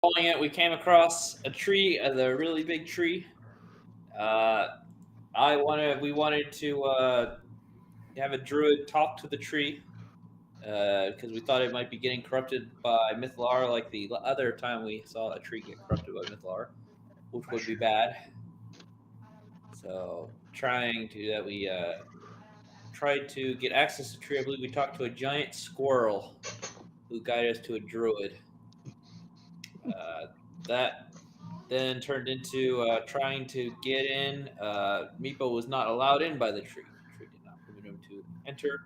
following it, we came across a tree, a really big tree. Uh, we wanted to have a druid talk to the tree because we thought it might be getting corrupted by Mythlar, like the other time we saw a tree get corrupted by Mythlar, which would be bad. So, trying to do that, we tried to get access to the tree. I believe we talked to a giant squirrel who guided us to a druid. That then turned into trying to get in. Meepo was not allowed in by the tree. The tree did not permit him to enter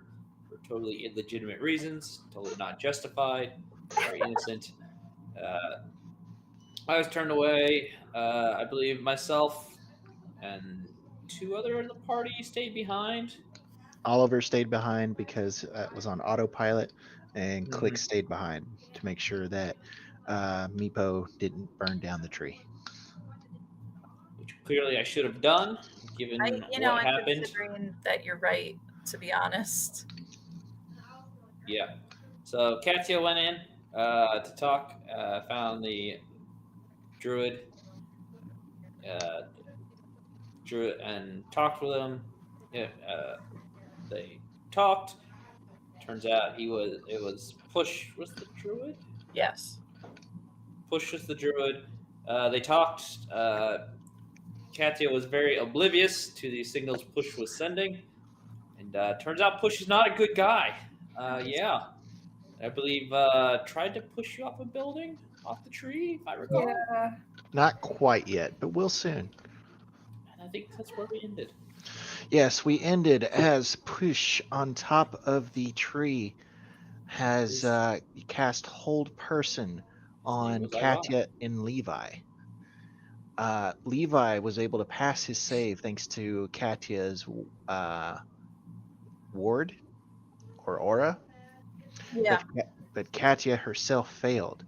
for totally illegitimate reasons, totally not justified, very innocent. Uh, I was turned away. I believe myself and two other of the party stayed behind. Oliver stayed behind because it was on autopilot, and Click Mhm. stayed behind to make sure that Meepo didn't burn down the tree. Which clearly I should have done, given what I'm happened. considering that you're right, to be honest. Yeah. So Katya went in to talk, found the druid, uh, druid, and talked with him. Yeah, they talked. Turns out it was Push was the druid. Yes. Push was the druid. They talked. Katya was very oblivious to the signals Push was sending, and turns out Push is not a good guy. Yeah, I believe tried to push you off a building, off the tree, if I recall. Yeah. Not quite yet, but we'll soon. And I think that's where we ended. Yes, we ended as Push on top of the tree has cast Hold Person His name on was Ivan. Katya and Levi. Levi was able to pass his save thanks to Katya's ward or aura, Yeah. but Katya herself failed.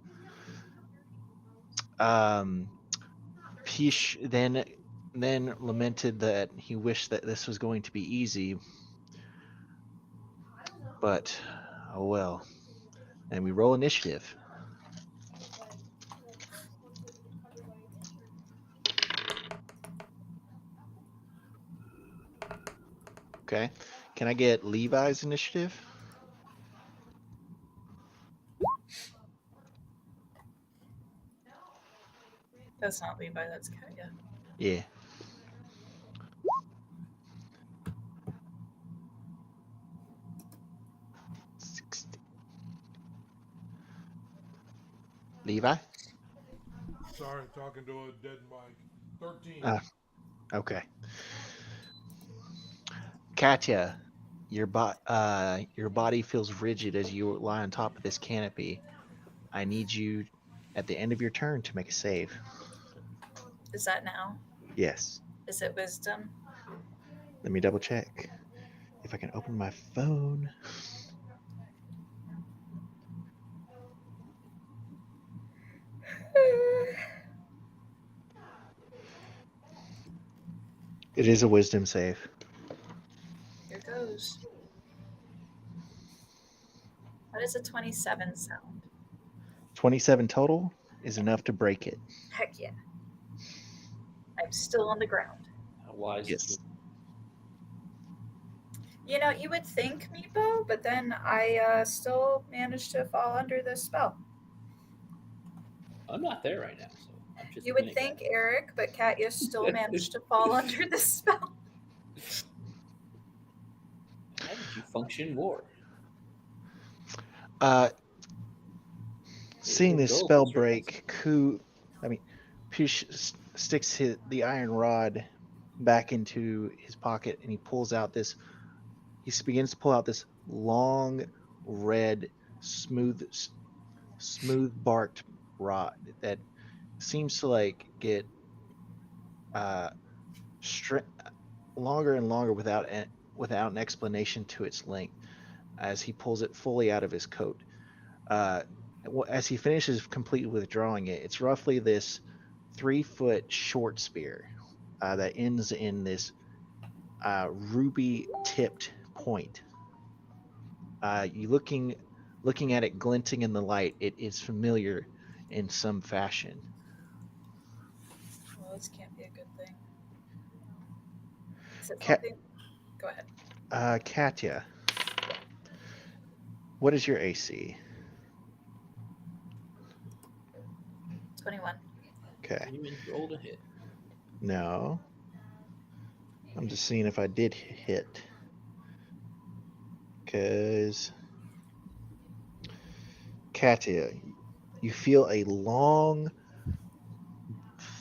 Pish then lamented that he wished that this was going to be easy, but oh well. And we roll initiative. Okay. Can I get Levi's initiative? That's not Levi, that's Kaya. Yeah. Levi? Sorry, talking to a dead mic. 13. Okay. Katya, your body feels rigid as you lie on top of this canopy. I need you at the end of your turn to make a save. Is that now? Yes. Is it wisdom? Let me double check. If I can open my phone. It is a wisdom save. Here goes. What does a 27 sound? 27 total is enough to break it. Heck yeah. I'm still on the ground. How wise Yes. of You would think, Meepo, but then I still managed to fall under this spell. you. I'm not there right now, so I'm just. You would think, Eric, but Katya still managed to fall under this spell. How did you function more? Seeing this spell break, Pish sticks the iron rod back into his pocket and he begins to pull out this long, red, smooth barked rod that seems to get longer and longer without an explanation to its length as he pulls it fully out of his coat. As he finishes completely withdrawing it, it's roughly this 3-foot short spear that ends in this ruby tipped point. You looking at it glinting in the light, it is familiar. in some fashion. Well, this can't be a good thing. Is it Cat- something? Go ahead. Katya, what is your AC? 21. Okay. You rolled a hit. No. I'm just seeing if I did hit. Because, Katya, you feel a long,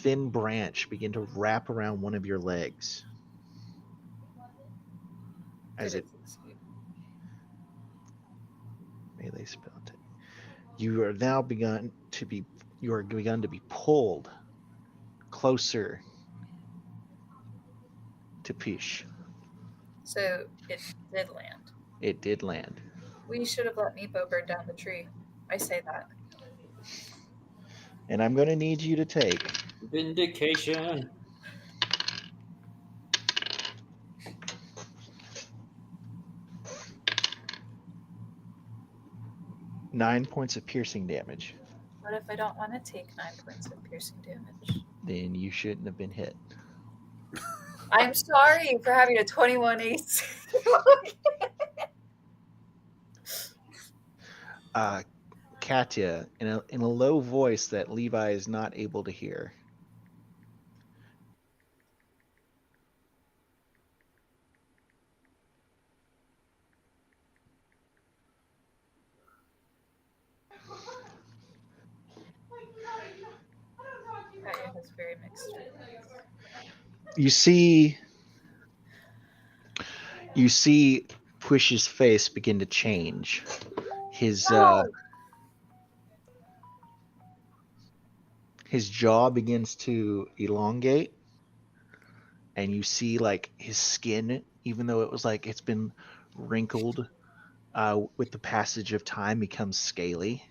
thin branch begin to wrap around one of your legs. As Did it it succeed? melee spell attack. You are now begun to be pulled closer to Pish. So it did land. It did land. We should have let Meepo burn down the tree. I say that. And I'm going to need you to take Vindication. nine points of piercing damage. What if I don't want to take 9 points of piercing damage? Then you shouldn't have been hit. I'm sorry for having a 21 AC. Katya, in a low voice that Levi is not able to hear. Kaya has very mixed feelings. You see Push's face begin to change. His No! his jaw begins to elongate, and you see like his skin, even though it was like it's been wrinkled with the passage of time, becomes scaly.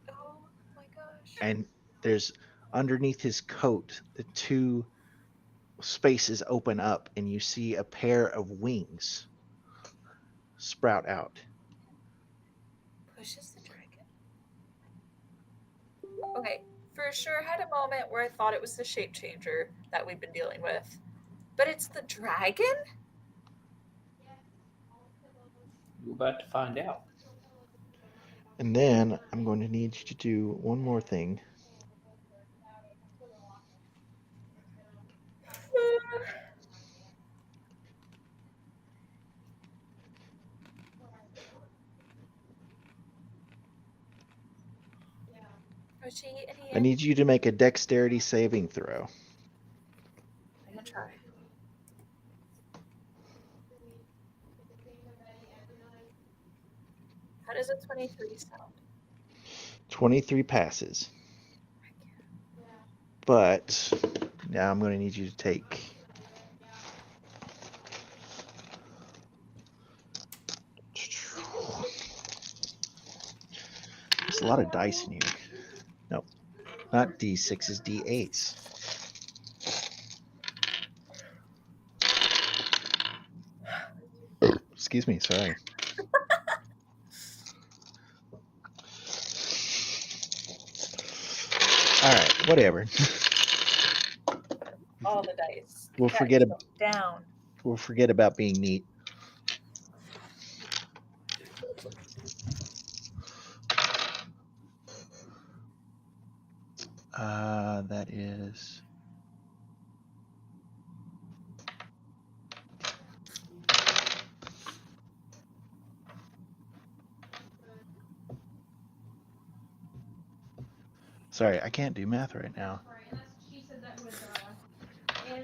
Oh my gosh. And there's underneath his coat, the two spaces open up, and you see a pair of wings sprout out. Push is the dragon. Okay, for sure had a moment where I thought it was the shape changer that we've been dealing with. But it's the dragon? You're about to find out. And then I'm going to need you to do one more thing. Pushy, any I need you to make a dexterity saving throw. I'm gonna try. How does a 23 sound? 23 passes. But now I'm going to need you to take there's a lot of dice in here. No, not D6s, D8s. Excuse me, sorry. All right, whatever. All the dice. We'll Cat forget yourself down. We'll forget about being neat. That is sorry, I can't do math right now.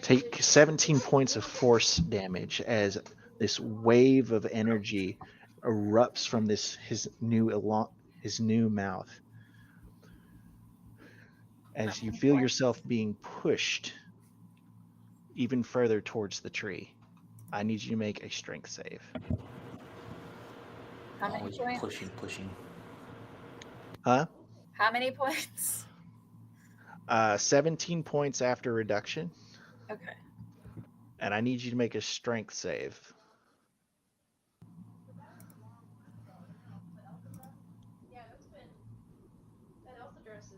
Take 17 points of force damage as this wave of energy erupts from his new mouth. As you feel yourself being pushed even further towards the tree. I need you to make a strength save. How many Always points? pushing. Huh? How many points? 17 points after reduction, Okay. and I need you to make a strength save.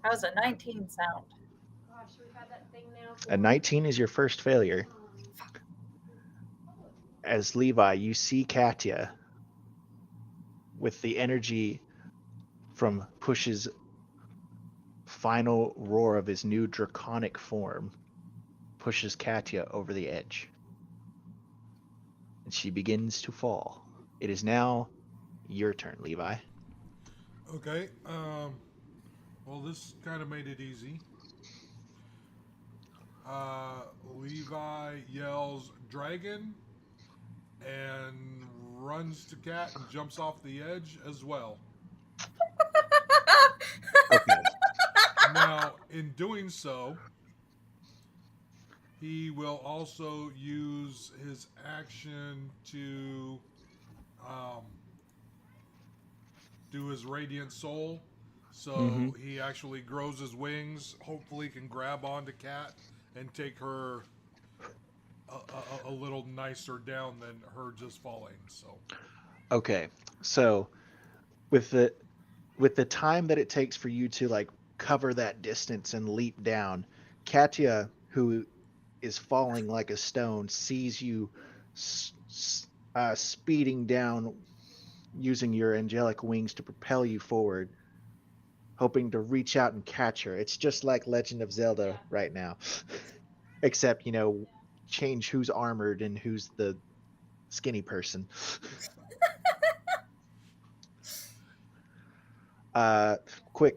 How's a 19 sound? Gosh, we've had that thing now. A 19 is your first failure. As Levi, you see Katya with the energy from Push's final roar of his new draconic form pushes Katya over the edge. And she begins to fall. It is now your turn, Levi. Okay. Well, this kind of made it easy. Levi yells "dragon" and runs to Cat and jumps off the edge as well. Okay. Now, in doing so, he will also use his action to do his Radiant Soul. So he actually grows his wings, hopefully can grab onto Cat and take her a little nicer down than her just falling. So Okay. So with the time that it takes for you to like cover that distance and leap down, Katya, who is falling like a stone, sees you speeding down using your angelic wings to propel you forward, hoping to reach out and catch her. It's just like Legend of Zelda right now. Except, change who's armored and who's the skinny person.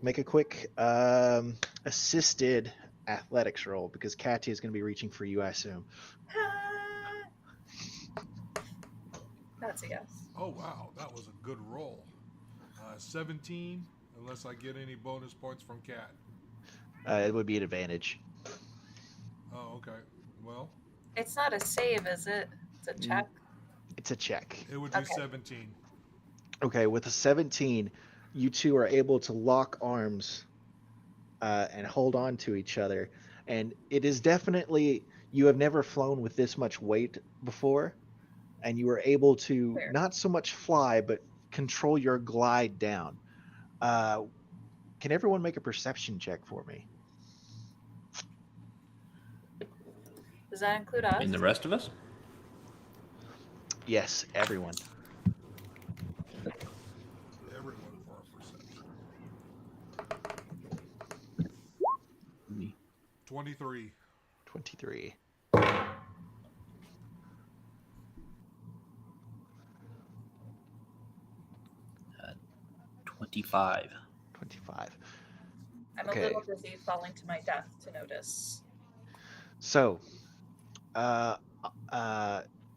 Make a quick assisted athletics roll because Katya is going to be reaching for you, I assume. That's a yes. oh wow, that was a good roll. 17, unless I get any bonus points from Cat. It would be an advantage. Oh, okay. Well, It's not a save, is it? It's a check. It's a check. it would be Okay. 17. Okay, with a 17, you two are able to lock arms and hold on to each other. And it is definitely, you have never flown with this much weight before. And you are able to Fair. not so much fly, but control your glide down. Can everyone make a perception check for me? Does that include us? And the rest of us? Yes, everyone. Everyone for a perception. Me. 23. 23. 25. 25. I'm Okay. a little busy falling to my death to notice. So,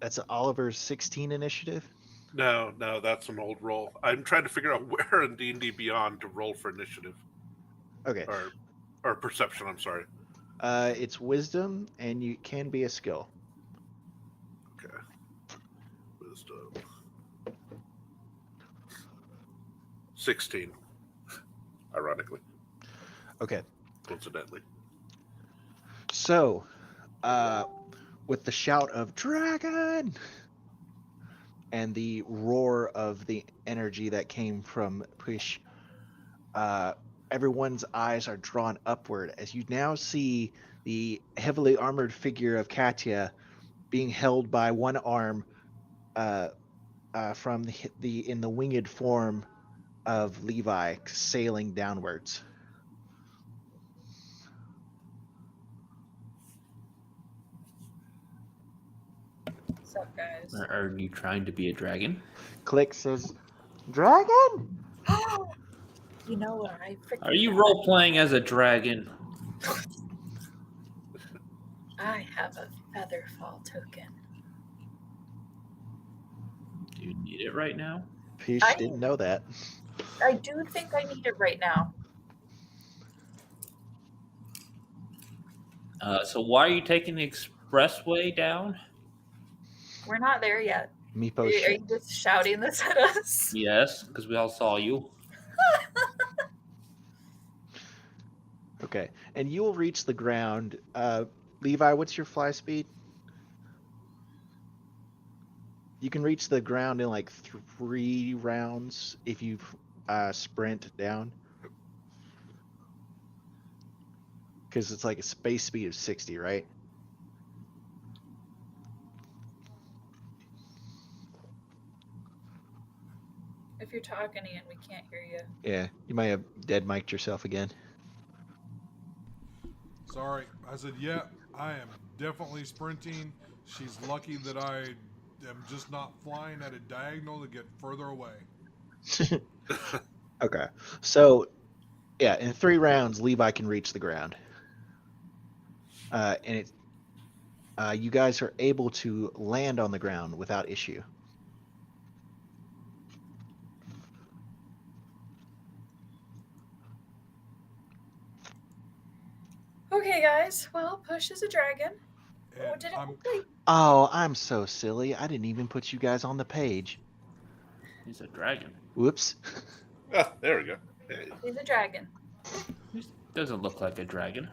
that's Oliver's 16 initiative. No, that's an old roll. I'm trying to figure out where in D&D Beyond to roll for initiative Okay. or perception. I'm sorry. It's wisdom, and you can be a skill. Okay. Wisdom. 16. Ironically, Okay. coincidentally. So, with the shout of dragon and the roar of the energy that came from Push, everyone's eyes are drawn upward as you now see the heavily armored figure of Katya being held by one arm from in the winged form of Levi sailing downwards. What's up, guys? Are you trying to be a dragon? Click says, "Dragon." You know what I freaking Are you role playing as a dragon? I have a featherfall token. Do you need it right now? Peach I- didn't know that. I do think I need it right now. So why are you taking the expressway down? We're not there yet. Meepo Are you just shouting this at us? Yes, because we all saw you. Okay, and you will reach the ground. Levi, what's your fly speed? You can reach the ground in like 3 rounds if you sprint down. Because it's like a space speed of 60, right? If you're talking, Ian, we can't hear you. Yeah, you might have dead mic'd yourself again. Sorry. I said, yeah, I am definitely sprinting. She's lucky that I am just not flying at a diagonal to get further away. Okay. So, yeah, in 3 rounds, Levi can reach the ground. You guys are able to land on the ground without issue. Okay, guys. Well, Push is a dragon. Oh, And did it I'm, look like Oh, I'm so silly. I didn't even put you guys on the page. He's a dragon. Whoops. Ah, there we go. Hey. he's a dragon? He doesn't look like a dragon.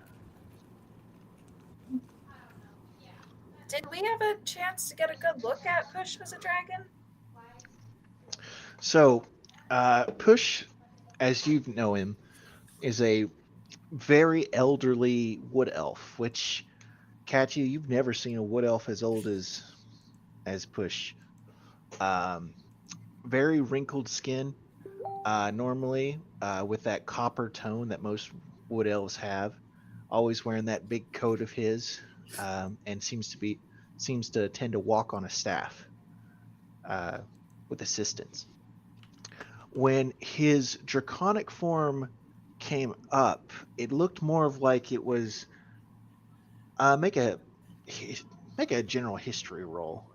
Did we have a chance to get a good look at Push as a dragon? So, Push, as you know him, is a very elderly wood elf, which, Katya, you've never seen a wood elf as old as Push. Very wrinkled skin, normally, with that copper tone that most wood elves have. Always wearing that big coat of his, and seems to tend to walk on a staff, with assistance. When his draconic form came up, it looked more of like it was. Make a general history roll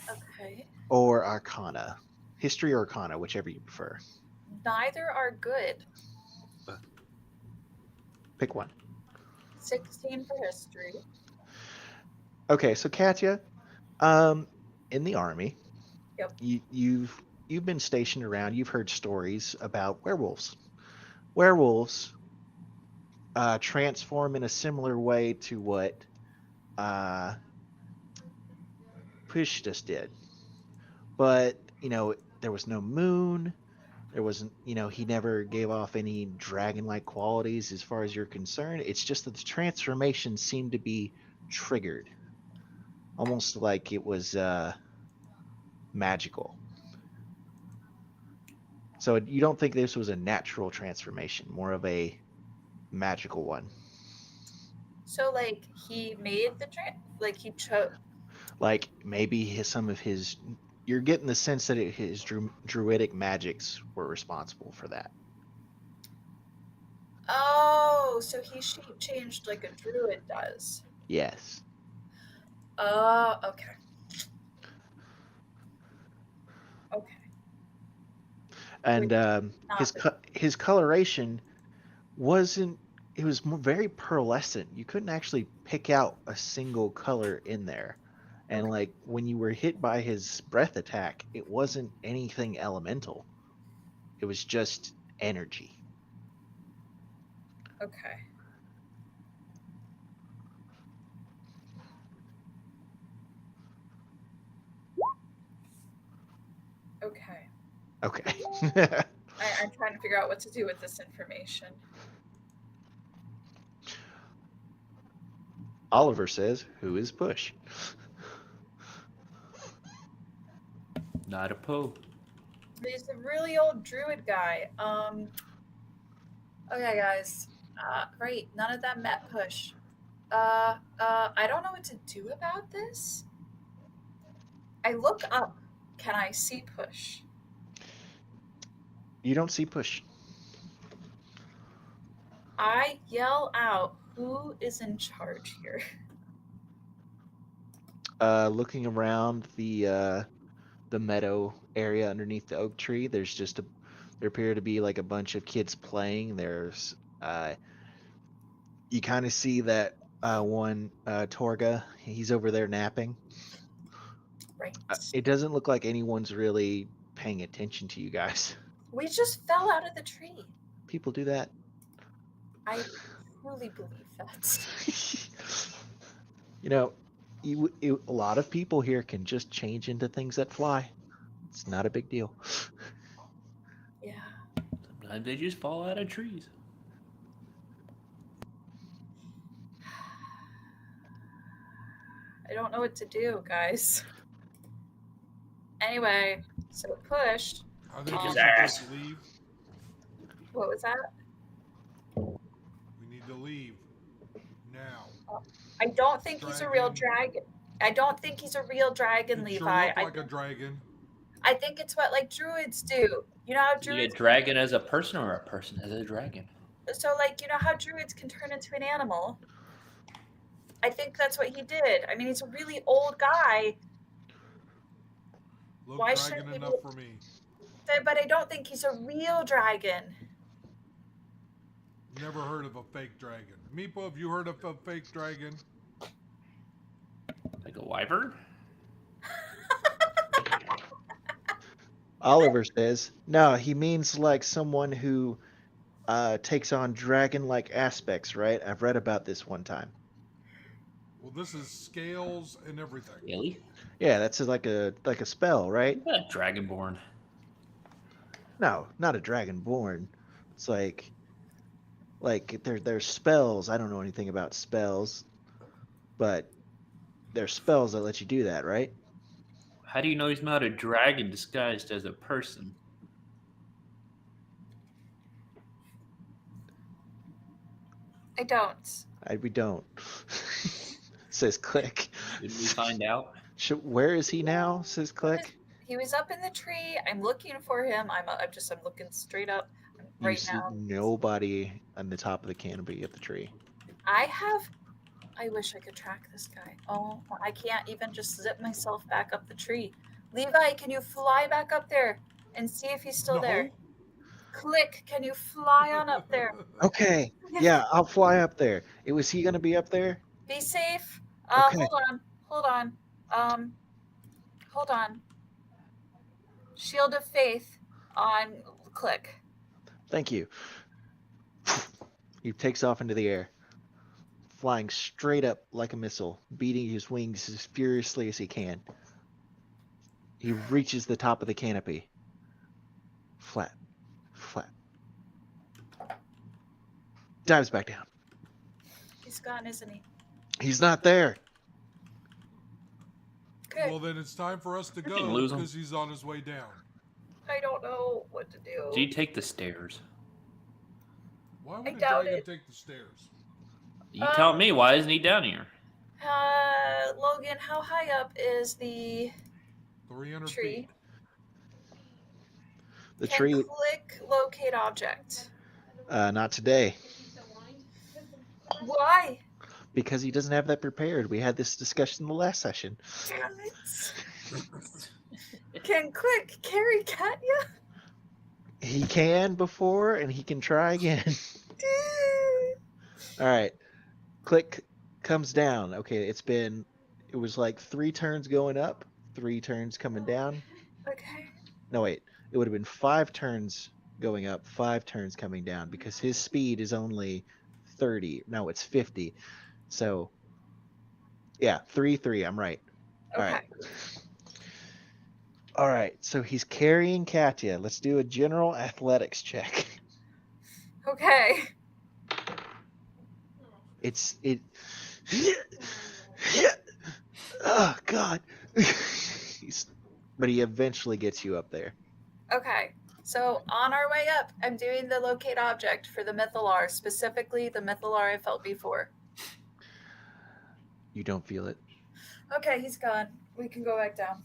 Okay. or Arcana, history or Arcana, whichever you prefer. Neither are good. Pick one. 16 for history. Okay, so Katya, in the army, Yep. you've been stationed around. You've heard stories about werewolves. Werewolves transform in a similar way to what Push just did, but there was no moon. There wasn't, he never gave off any dragon-like qualities as far as you're concerned. It's just that the transformation seemed to be triggered, almost like it was magical. So you don't think this was a natural transformation, more of a magical one. So, like, he made the he chose. Like maybe some of his, you're getting the sense that his druidic magics were responsible for that. Oh, so he shape changed like a druid does. Yes. Okay. Okay. And Not his coloration wasn't. It was very pearlescent. You couldn't actually pick out a single color in there. And like when you were hit by his breath attack, it wasn't anything elemental. It was just energy. Okay. Okay. Okay. I'm trying to figure out what to do with this information. Oliver says, "Who is Push?" Not a Poe. He's a really old druid guy. Okay, guys. Right. None of them met Push. I don't know what to do about this. I look up. Can I see Push? You don't see Push. I yell out, "Who is in charge here?" Looking around the meadow area underneath the oak tree, there appear to be like a bunch of kids playing. There's you kind of see that one Torga, he's over there napping. Right. It doesn't look like anyone's really paying attention to you guys. We just fell out of the tree. People do that. I truly believe that. A lot of people here can just change into things that fly. It's not a big deal. Yeah. Sometimes they just fall out of trees. I don't know what to do, guys. Anyway, so it pushed. I think Kick we his should ass. just leave. What was that? We need to leave now. I don't think he's a real dragon. I don't think he's a real dragon, It Levi. sure looked like a dragon. I think it's what like druids do. You know how Is he a druids dragon as a person or a person as a dragon? so like you know how druids can turn into an animal? I think that's what he did. I mean, he's a really old guy, Look Why dragon shouldn't enough people- for me. but I don't think he's a real dragon. Never heard of a fake dragon. Meepo, have you heard of a fake dragon? Like a wyvern? Oliver says, no, he means like someone who takes on dragon-like aspects, right? I've read about this one time. Well, this is scales and everything. Really? Yeah, that's like a spell, right? Dragonborn. No, not a dragonborn. It's like there's spells. I don't know anything about spells, but there's spells that let you do that, right? How do you know he's not a dragon disguised as a person? I don't. We don't. Says Click. Did we find out? Where is he now? Says Click. He was up in the tree. I'm looking for him. I'm looking straight up You right see now. nobody on the top of the canopy of the tree. I wish I could track this guy. Oh, I can't even just zip myself back up the tree. Levi, can you fly back up there and see if he's still there? Click, can you fly on up there? Okay. Yeah, I'll fly up there. Was he gonna be up there? Be safe. Okay. Hold on. Shield of Faith on Click. Thank you. He takes off into the air, flying straight up like a missile, beating his wings as furiously as he can. He reaches the top of the canopy. Flat. Dives back down. He's gone, isn't he? He's not there. Good. Well, then it's time for us to can go lose him. because he's on his way down. I don't know what to do. Do you take the stairs? Why would I a doubt dragon it. take the stairs? You tell me. Why isn't he down here? Logan, how high up is the 300 tree? feet. The Can tree. Click locate object. Not today, Why? because he doesn't have that prepared. We had this discussion in the last session. Damn it. Can Click carry Katya? He can before, and he can try again. All right. Click comes down. Okay, it was like 3 turns going up, 3 turns coming down. Okay. No, wait. It would have been 5 turns going up, 5 turns coming down, because his speed is only 30. No, it's 50. So, yeah, 3. I'm right. All Okay. right. All right. So he's carrying Katya. Let's do a general athletics check. Okay. Oh God. But he eventually gets you up there. Okay. So on our way up, I'm doing the locate object for the Mythalar, specifically the Mythalar I felt before. You don't feel it. Okay, he's gone. We can go back down.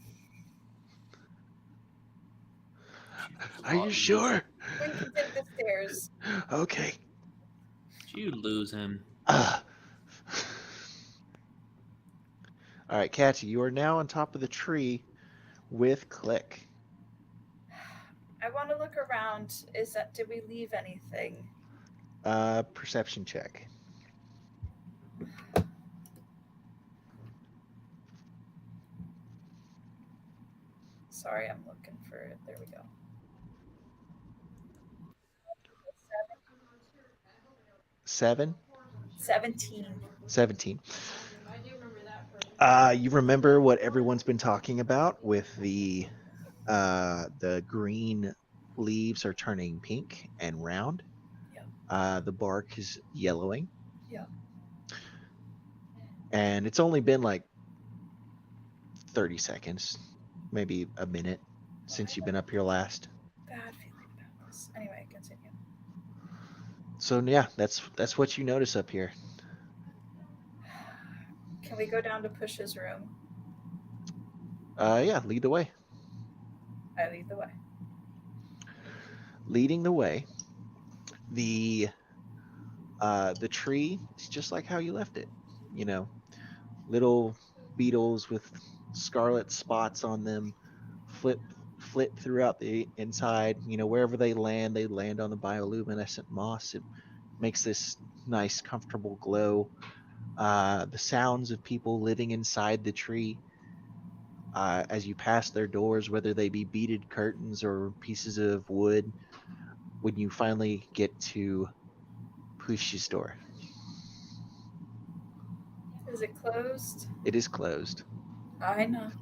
Are you sure? We can take the stairs. Okay. Did you lose him? All right, Katya, you are now on top of the tree with Click. I want to look around. Did we leave anything? Perception check. Sorry, I'm looking for it. There we go. 7? 17. 17. I do remember that for You remember what everyone's been talking about with the green leaves are turning pink and round. Yeah. The bark is yellowing. Yeah. And it's only been like 30 seconds, maybe a minute since you've been up here last. Bad feeling about this. Anyway, continue. So yeah, that's what you notice up here. Can we go down to Push's room? Yeah, lead the way. I lead the way. Leading the way, the tree is just like how you left it. You know, little beetles with scarlet spots on them, flit throughout the inside. You know, wherever they land on the bioluminescent moss. It makes this nice, comfortable glow. The sounds of people living inside the tree as you pass their doors, whether they be beaded curtains or pieces of wood, when you finally get to Push's door. Is it closed? It is closed. I knock.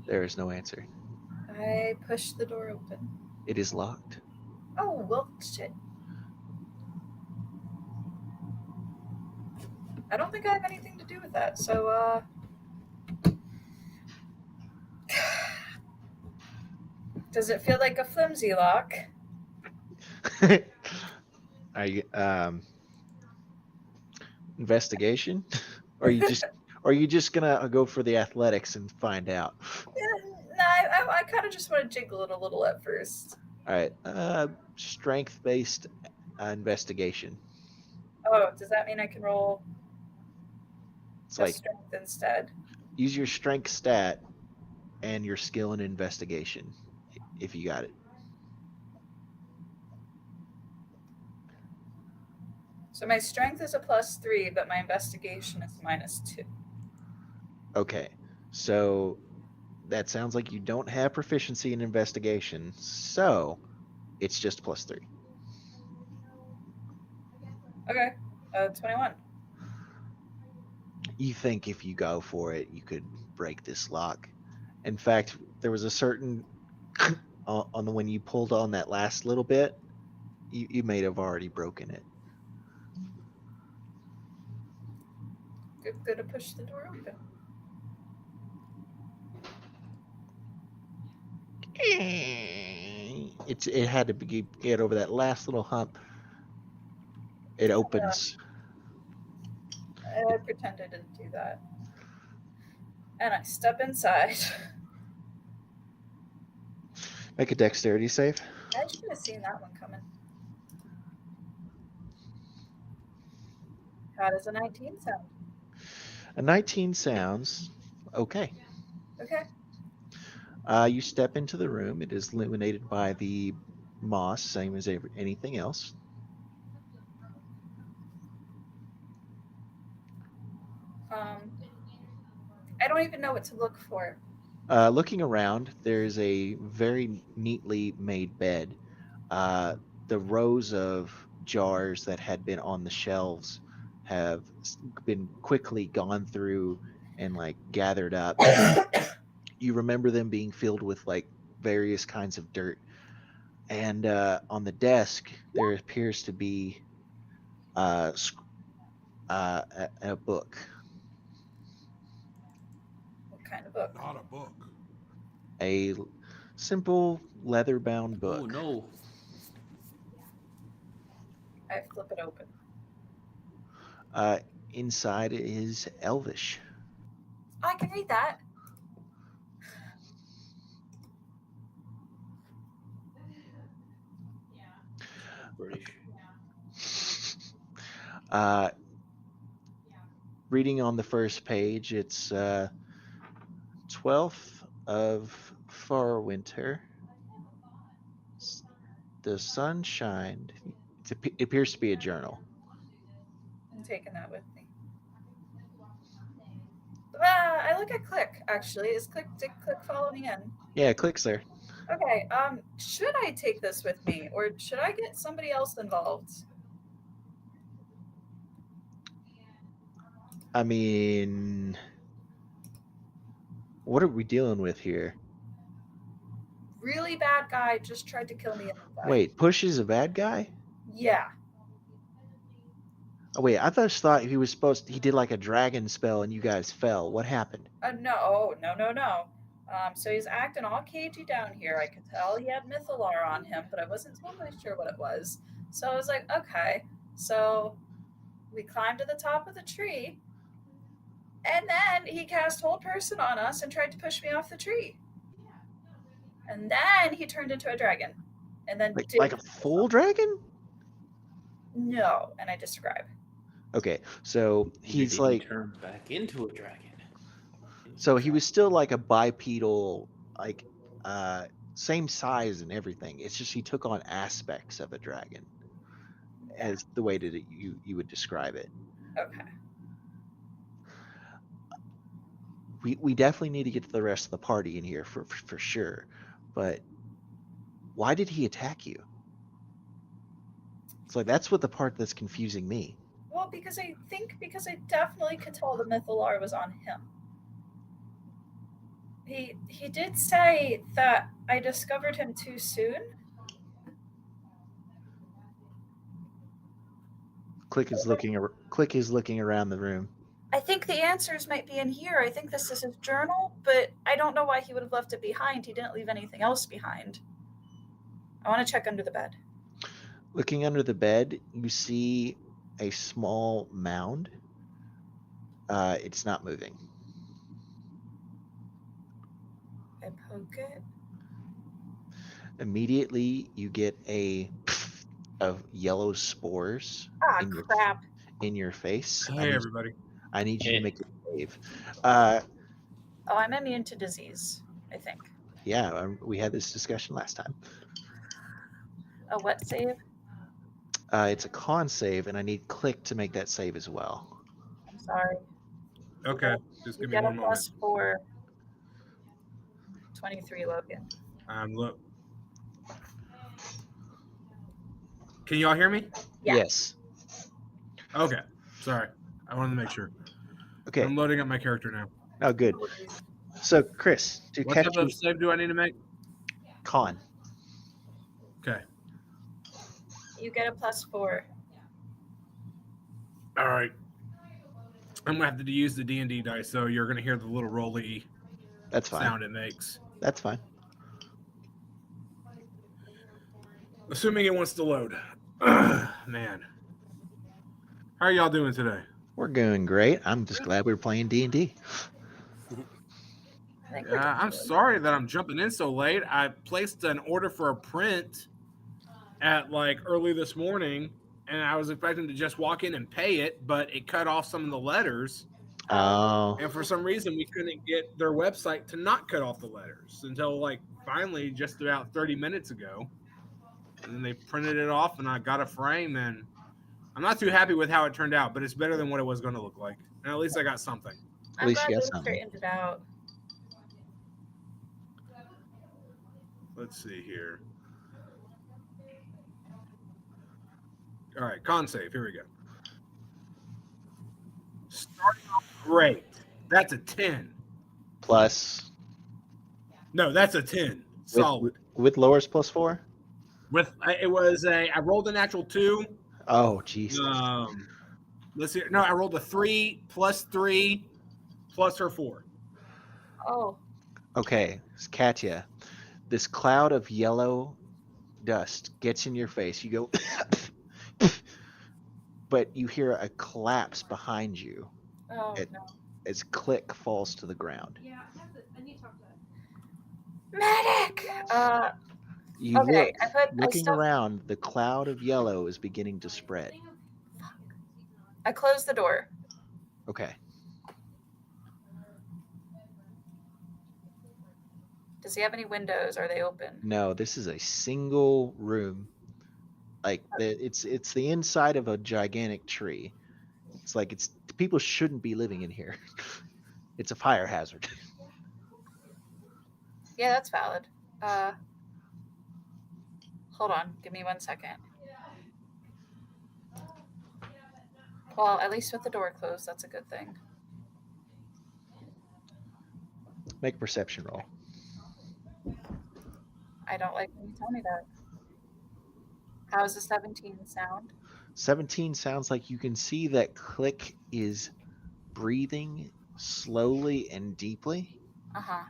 There is no answer. I push the door open. It is locked. Oh, well, shit. I don't think I have anything to do with that, so, does it feel like a flimsy lock? Are you investigation? Or are you just gonna go for the athletics and find out? No, I kind of just want to jiggle it a little at first. All right. Strength-based investigation. Oh, does that mean I can roll It's just like strength instead? use your strength stat and your skill in investigation, if you got it. So my strength is a +3, but my investigation is -2. Okay. So that sounds like you don't have proficiency in investigation, so it's just +3. Okay, 21. You think if you go for it, you could break this lock. In fact, there was a certain on the when you pulled on that last little bit, you may have already broken it. Good to push the door open. It had to get over that last little hump. It opens. I pretend I didn't do that. And I step inside. Make a dexterity save. I should have seen that one coming. How does a 19 sound? A 19 sounds okay. Okay. You step into the room. It is illuminated by the moss, same as anything else. I don't even know what to look for. Looking around, there's a very neatly made bed. The rows of jars that had been on the shelves have been quickly gone through and like gathered up. You remember them being filled with like various kinds of dirt. And on the desk, there appears to be a book. What kind of book? Not a book. A simple leather-bound book. Oh no. I flip it open. Inside is Elvish. I can read that. British. Reading on the first page, it's 12th of Farwinter. The sun shined. It appears to be a journal. I'm taking that with me. I look at Click, actually. Did Click follow me in? Yeah, Click's there. Okay, should I take this with me, or should I get somebody else involved? I mean, what are we dealing with here? Really bad guy just tried to kill me in the back. Wait, Push is a bad guy? Yeah. Oh wait, I thought he was supposed. He did like a dragon spell, and you guys fell. What happened? No. So he's acting all cagey down here. I could tell he had Mythalar on him, but I wasn't totally sure what it was. So I was like, okay. So we climbed to the top of the tree, and then he cast Hold Person on us and tried to push me off the tree. And then he turned into a dragon. And then Like a full dragon? No, and I describe. Okay, so he's Did he like, turn back into a dragon. so he was still like a bipedal, like same size and everything. It's just he took on aspects of a dragon, as the way that you would describe it. Okay. We definitely need to get to the rest of the party in here for sure. But why did he attack you? It's like that's what the part that's confusing me. Well, because I definitely could tell the Mythalar was on him. He did say that I discovered him too soon. Click is looking around the room. I think the answers might be in here. I think this is his journal, but I don't know why he would have left it behind. He didn't leave anything else behind. I want to check under the bed. Looking under the bed, you see a small mound. It's not moving. I poke it. Immediately, you get of yellow spores Ah, crap. in your face. Hey, everybody. I need you to make a save. Oh, I'm immune to disease, I think. Yeah, we had this discussion last time. A what save? It's a con save, and I need Click to make that save as well. I'm sorry. Okay, just You give me get a one moment. +4. 23, Logan. Look. Can y'all hear me? Yeah. Yes. Okay. Sorry. I wanted to make sure. Okay. I'm loading up my character now. Oh, good. So, Chris, to What catch type you, of save do I need to make? con. Okay. You get a +4. All right. I'm gonna have to use the D&D dice, so you're gonna hear the little rolly That's fine. sound it makes. That's fine. Assuming it wants to load. Man. How are y'all doing today? We're doing great. I'm just glad we were playing D&D. I think we're doing I'm good. sorry that I'm jumping in so late. I placed an order for a print at like early this morning, and I was expecting to just walk in and pay it, but it cut off some of the letters. Oh, And for some reason, we couldn't get their website to not cut off the letters until like finally just about 30 minutes ago. And then they printed it off, and I got a frame, and I'm not too happy with how it turned out, but it's better than what it was going to look like. And at least I got something. At least you glad got they something. straightened it out. Let's see here. All right, con save. Here we go. Starting off great. That's a 10. plus No, that's a 10. Solid. with lowers +4. With it was I rolled a natural 2. Oh, jeez. Let's see. No, I rolled a 3 plus 3 plus her 4. Oh, Okay, Katya, this cloud of yellow dust gets in your face. You go, but you hear a collapse behind you oh It- no. as Click falls to the ground. Yeah, I need to talk to that. Medic! You Okay, I looking stuffed- around, the cloud of yellow is beginning to spread. I closed the door. Okay. Does he have any windows? Are they open? No, this is a single room. Like it's the inside of a gigantic tree. It's like people shouldn't be living in here. It's a fire hazard. Yeah, that's valid. Hold on. Give me 1 second. Well, at least with the door closed, that's a good thing. Make a perception roll. I don't like when you tell me that. How is the 17 sound? 17 sounds like you can see that Click is breathing slowly and deeply, Uh huh.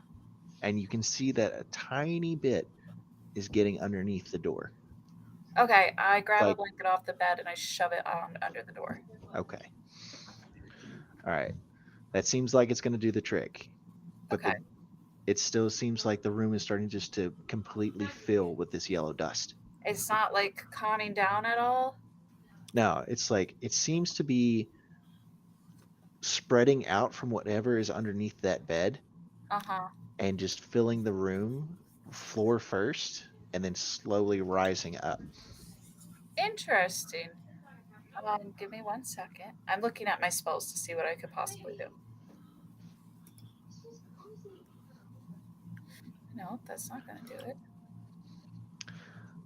and you can see that a tiny bit is getting underneath the door. Okay, I grab a Like- blanket off the bed and I shove it on under the door. Okay. All right. That seems like it's going to do the trick. But Okay. it still seems like the room is starting just to completely fill with this yellow dust. It's not like calming down at all. No, it's like it seems to be spreading out from whatever is underneath that bed Uh huh. and just filling the room floor first and then slowly rising up. Interesting. Give me 1 second. I'm looking at my spells to see what I could possibly do. No, that's not gonna do it.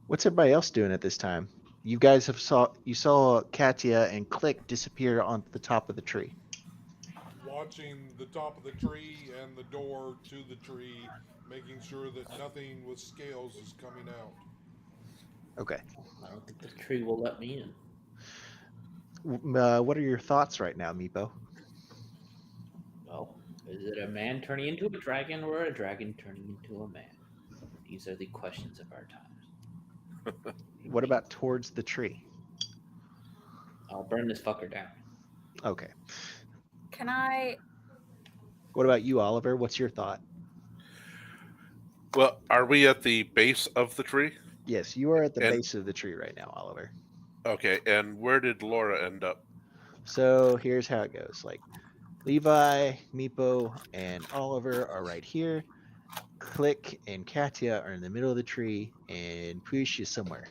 What's everybody else doing at this time? You guys saw Katya and Click disappear on the top of the tree. Watching the top of the tree and the door to the tree, making sure that nothing with scales is coming out. Okay. I don't think the tree will let me in. What are your thoughts right now, Meepo? Well, is it a man turning into a dragon or a dragon turning into a man? These are the questions of our times. What about towards the tree? I'll burn this fucker down. Okay. Can I? What about you, Oliver? What's your thought? Well, are we at the base of the tree? Yes, you are at the And- base of the tree right now, Oliver. Okay, and where did Laura end up? So here's how it goes. Like Levi, Meepo, and Oliver are right here. Click and Katya are in the middle of the tree, and Push is somewhere.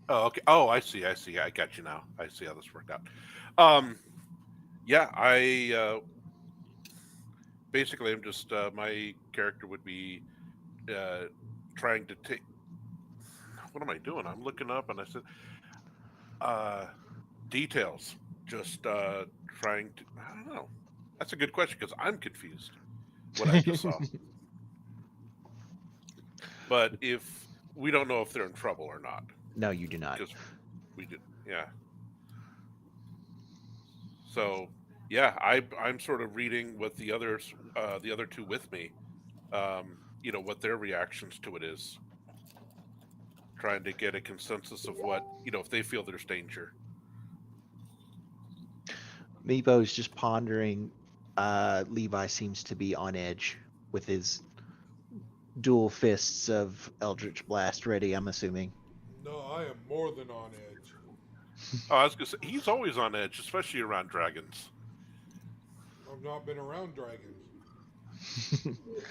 Oh, okay. Oh, I see. I got you now. I see how this worked out. Yeah, I basically I'm just my character would be trying to take. What am I doing? I'm looking up, and I said, details. Just trying to. I don't know. That's a good question because I'm confused. What I just saw. But if we don't know if they're in trouble or not, No, you do not. because we did, yeah. So yeah, I'm sort of reading what the others, the other two with me, what their reactions to it is. Trying to get a consensus of what if they feel there's danger. Meepo is just pondering. Levi seems to be on edge with his dual fists of Eldritch Blast ready, I'm assuming. No, I am more than on edge. Oh, I was gonna say he's always on edge, especially around dragons. I've not been around dragons.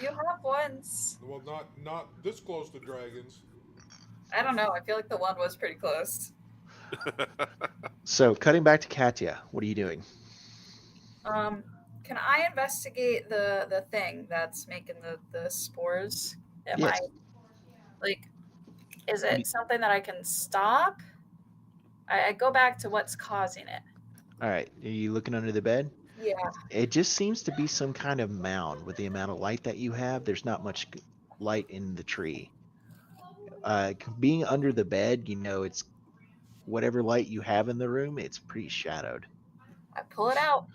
You have once. Well, not this close to dragons. I don't know. I feel like the one was pretty close. So, cutting back to Katya, what are you doing? Can I investigate the thing that's making the spores? Am Yes. Is it something that I can stop? I go back to what's causing it. All right, are you looking under the bed? Yeah. It just seems to be some kind of mound. With the amount of light that you have, there's not much light in the tree. Being under the bed, it's whatever light you have in the room, it's pretty shadowed. I pull it out.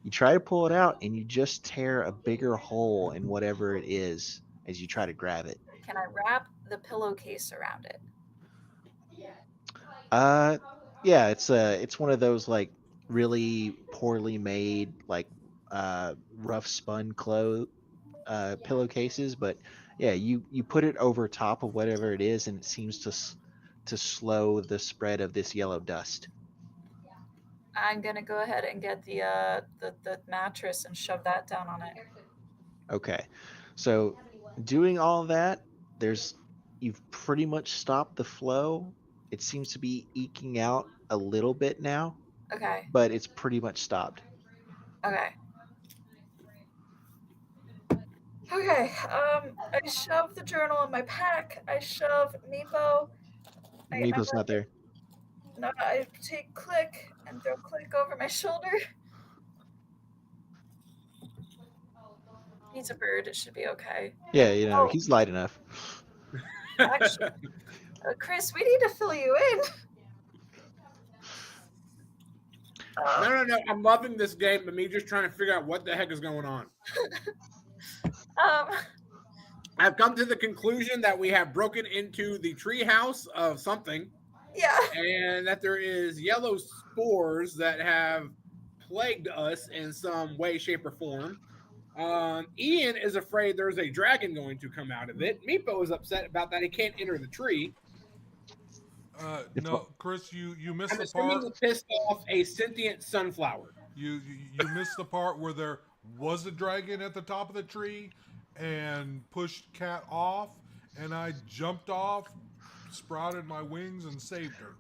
You try to pull it out, and you just tear a bigger hole in whatever it is as you try to grab it. Can I wrap the pillowcase around it? Yeah, it's one of those like really poorly made, like rough spun pillowcases, but yeah, you put it over top of whatever it is, and it seems to slow the spread of this yellow dust. I'm gonna go ahead and get the mattress and shove that down on it. Okay, so doing all that, you've pretty much stopped the flow. It seems to be eking out a little bit now, Okay. but it's pretty much stopped. Okay. Okay. I shove the journal in my pack. I shove Meepo. Meeple's not there. No, I take Click and throw Click over my shoulder. He's a bird. It should be okay. Yeah, Oh. he's light enough. Actually, Chris, we need to fill you in. No. I'm loving this game, but me just trying to figure out what the heck is going on. I've come to the conclusion that we have broken into the treehouse of something, Yeah. and that there is yellow spores that have plagued us in some way, shape, or form. Ian is afraid there's a dragon going to come out of it. Meepo is upset about that he can't enter the tree. No, Chris, you missed I'm the assuming part. he pissed off a sentient sunflower. You missed the part where there was a dragon at the top of the tree and pushed Cat off, and I jumped off, sprouted my wings, and saved her.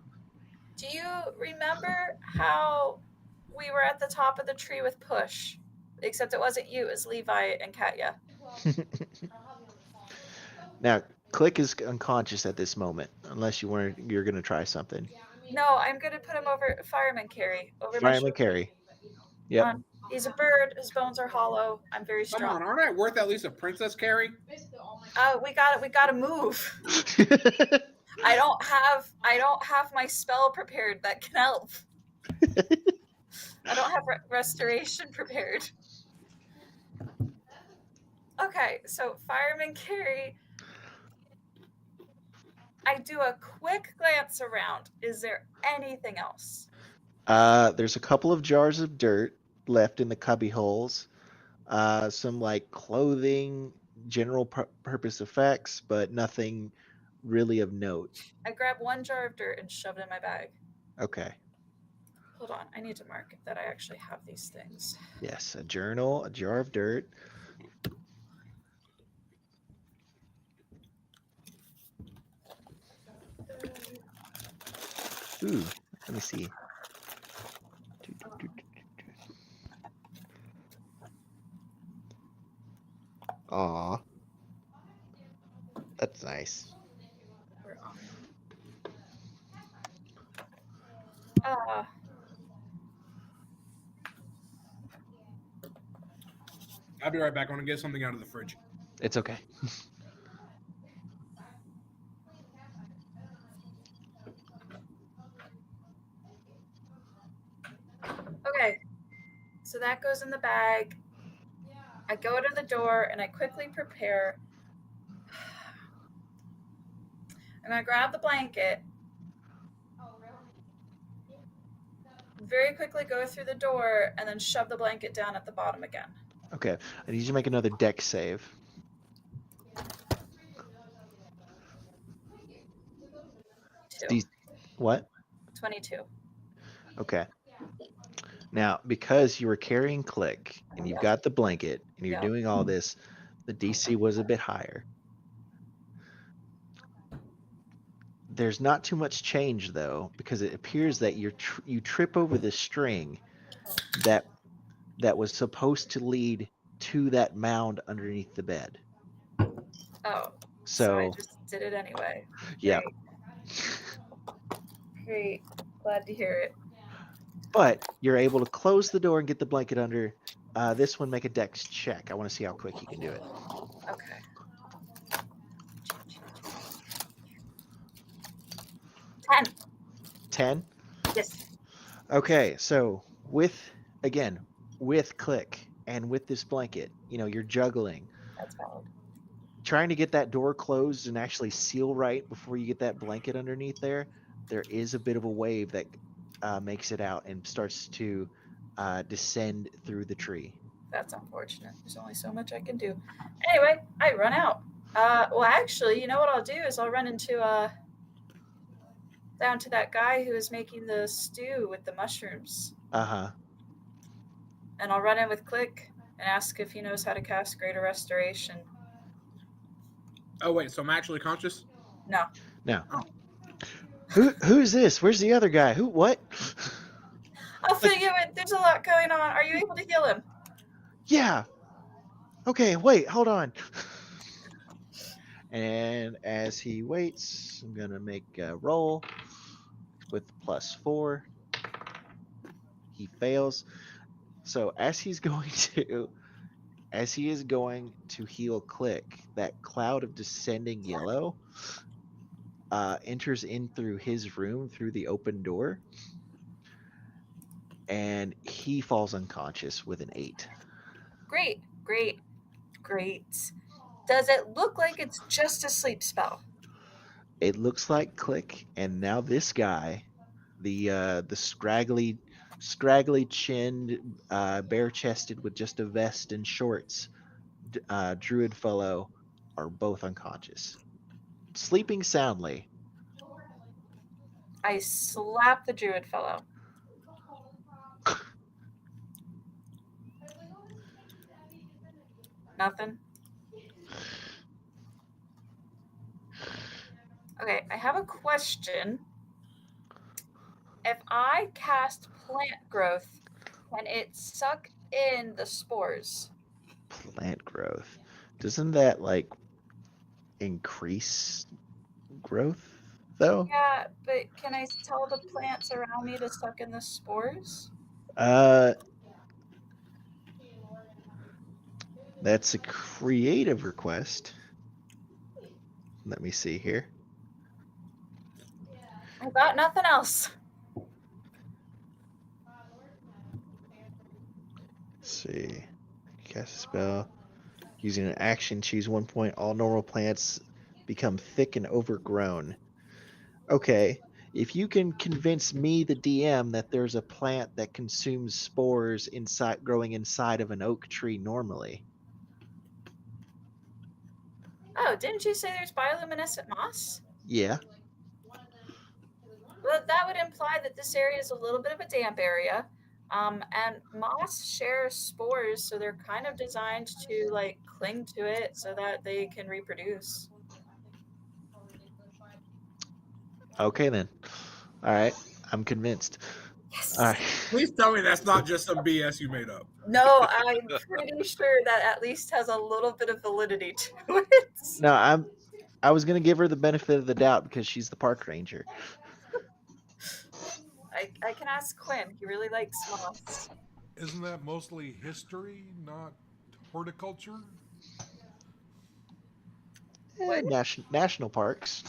Do you remember how we were at the top of the tree with Push? Except it wasn't you, it was Levi and Katya. Now, Click is unconscious at this moment, unless you're going to try something. No, I'm gonna put him over Fireman Carry. Over my Fireman shoulder. Carry. Yep. Come on. He's a bird. His bones are hollow. I'm very Come strong. on, aren't I worth at least a princess carry? Oh, we gotta move. I don't have my spell prepared that can help. I don't have restoration prepared. Okay, so Fireman Carry. I do a quick glance around. Is there anything else? There's a couple of jars of dirt left in the cubby holes. Some like clothing, general purpose effects, but nothing really of note. I grab one jar of dirt and shove it in my bag. Okay. Hold on, I need to mark that I actually have these things. Yes, a journal, a jar of dirt. Ooh, let me see. Aw. That's nice. Where are we? I'll be right back. I want to get something out of the fridge. It's okay. Okay, so that goes in the bag. I go to the door and I quickly prepare. I'm gonna grab the blanket. Very quickly go through the door and then shove the blanket down at the bottom again. Okay, I need you to make another deck save. Two. What? 22. Okay. Now, because you were carrying Click and you've got the blanket and you're Yeah. doing all this, the DC was a bit higher. There's not too much change though, because it appears that you trip over the string that was supposed to lead to that mound underneath the bed. Oh, So I just did it anyway. yeah, Great. Glad to hear it. but you're able to close the door and get the blanket under. This one, make a dex check. I want to see how quick you can do it. Okay. 10. 10. Yes. Okay, so with Click and with this blanket, you're juggling, That's valid. trying to get that door closed and actually seal right before you get that blanket underneath there. There is a bit of a wave that makes it out and starts to descend through the tree. That's unfortunate. There's only so much I can do. Anyway, I run out. Well, actually, you know what I'll do is I'll run into down to that guy who is making the stew with the mushrooms, Uh-huh. and I'll run in with Click and ask if he knows how to cast Greater Restoration. Oh, wait. So I'm actually conscious? No. Who's this? Where's the other guy? What? I'll fill you in. There's a lot going on. Are you able to heal him? Yeah. Okay, wait, hold on. And as he waits, I'm going to make a roll with +4. He fails. So as he is going to heal Click, that cloud of descending yellow enters in through his room through the open door, and he falls unconscious with an 8. Great, great, great. Does it look like it's just a sleep spell? It looks like Click, and now this guy, the scraggly chinned, bare chested with just a vest and shorts, druid fellow, are both unconscious, sleeping soundly. I slap the druid fellow. Nothing. Okay, I have a question. If I cast plant growth, can it suck in the spores? Plant growth. Doesn't that like increase growth though? Yeah, but can I tell the plants around me to suck in the spores? That's a creative request. Let me see here. I got nothing else. Let's see. Cast a spell. Using an action, choose 1 point. All normal plants become thick and overgrown. Okay. If you can convince me, the DM, that there's a plant that consumes spores growing inside of an oak tree normally. Oh, didn't you say there's bioluminescent moss? Yeah. Well, that would imply that this area is a little bit of a damp area. And moss shares spores, so they're kind of designed to like cling to it so that they can reproduce. Okay then. All right. I'm convinced. Yes. All right. Please tell me that's not just some BS you made up. No, I'm pretty sure that at least has a little bit of validity to it. No, I was gonna give her the benefit of the doubt because she's the park ranger. I can ask Quinn. He really likes moss. Isn't that mostly history, not horticulture? What? National parks.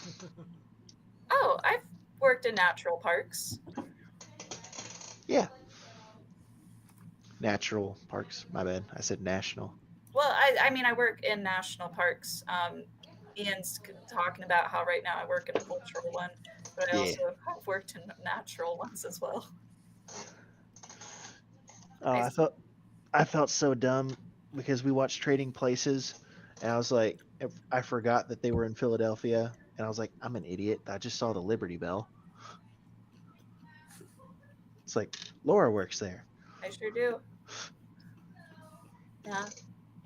Oh, I've worked in natural parks. Yeah. Natural parks. My bad. I said national. Well, I mean, I work in national parks. Ian's talking about how right now I work in a cultural one, but I Yeah. also have worked in natural ones as well. Oh, I felt so dumb because we watched Trading Places, and I was like, I forgot that they were in Philadelphia, and I was like, I'm an idiot. I just saw the Liberty Bell. It's like Laura works there. I sure do. Yeah.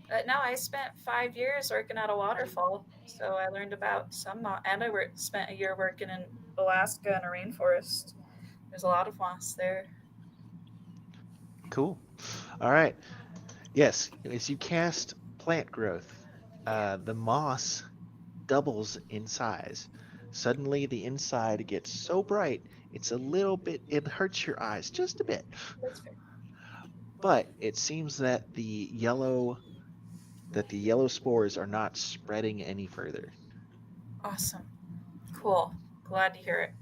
But no, I spent 5 years working at a waterfall, so I learned about some and I spent a year working in Alaska in a rainforest. There's a lot of moss there. Cool. All right. Yes, as you cast plant growth, the moss doubles in size. Suddenly, the inside gets so bright, it's a little bit, it hurts your eyes just a bit. That's fair. But it seems that the yellow spores are not spreading any further. Awesome. Cool. Glad to hear it.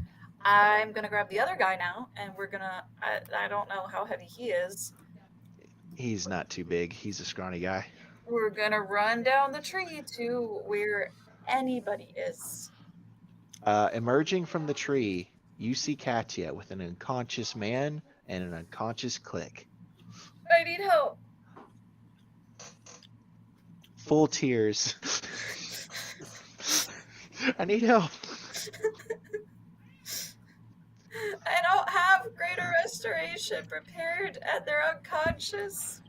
I'm going to grab the other guy now, and we're going to, I don't know how heavy he is. He's not too big. He's a scrawny guy. We're going to run down the tree to where anybody is. Emerging from the tree, you see Katya with an unconscious man and an unconscious Click. I need help. Full tears. I need help. I don't have greater restoration prepared, and they're unconscious.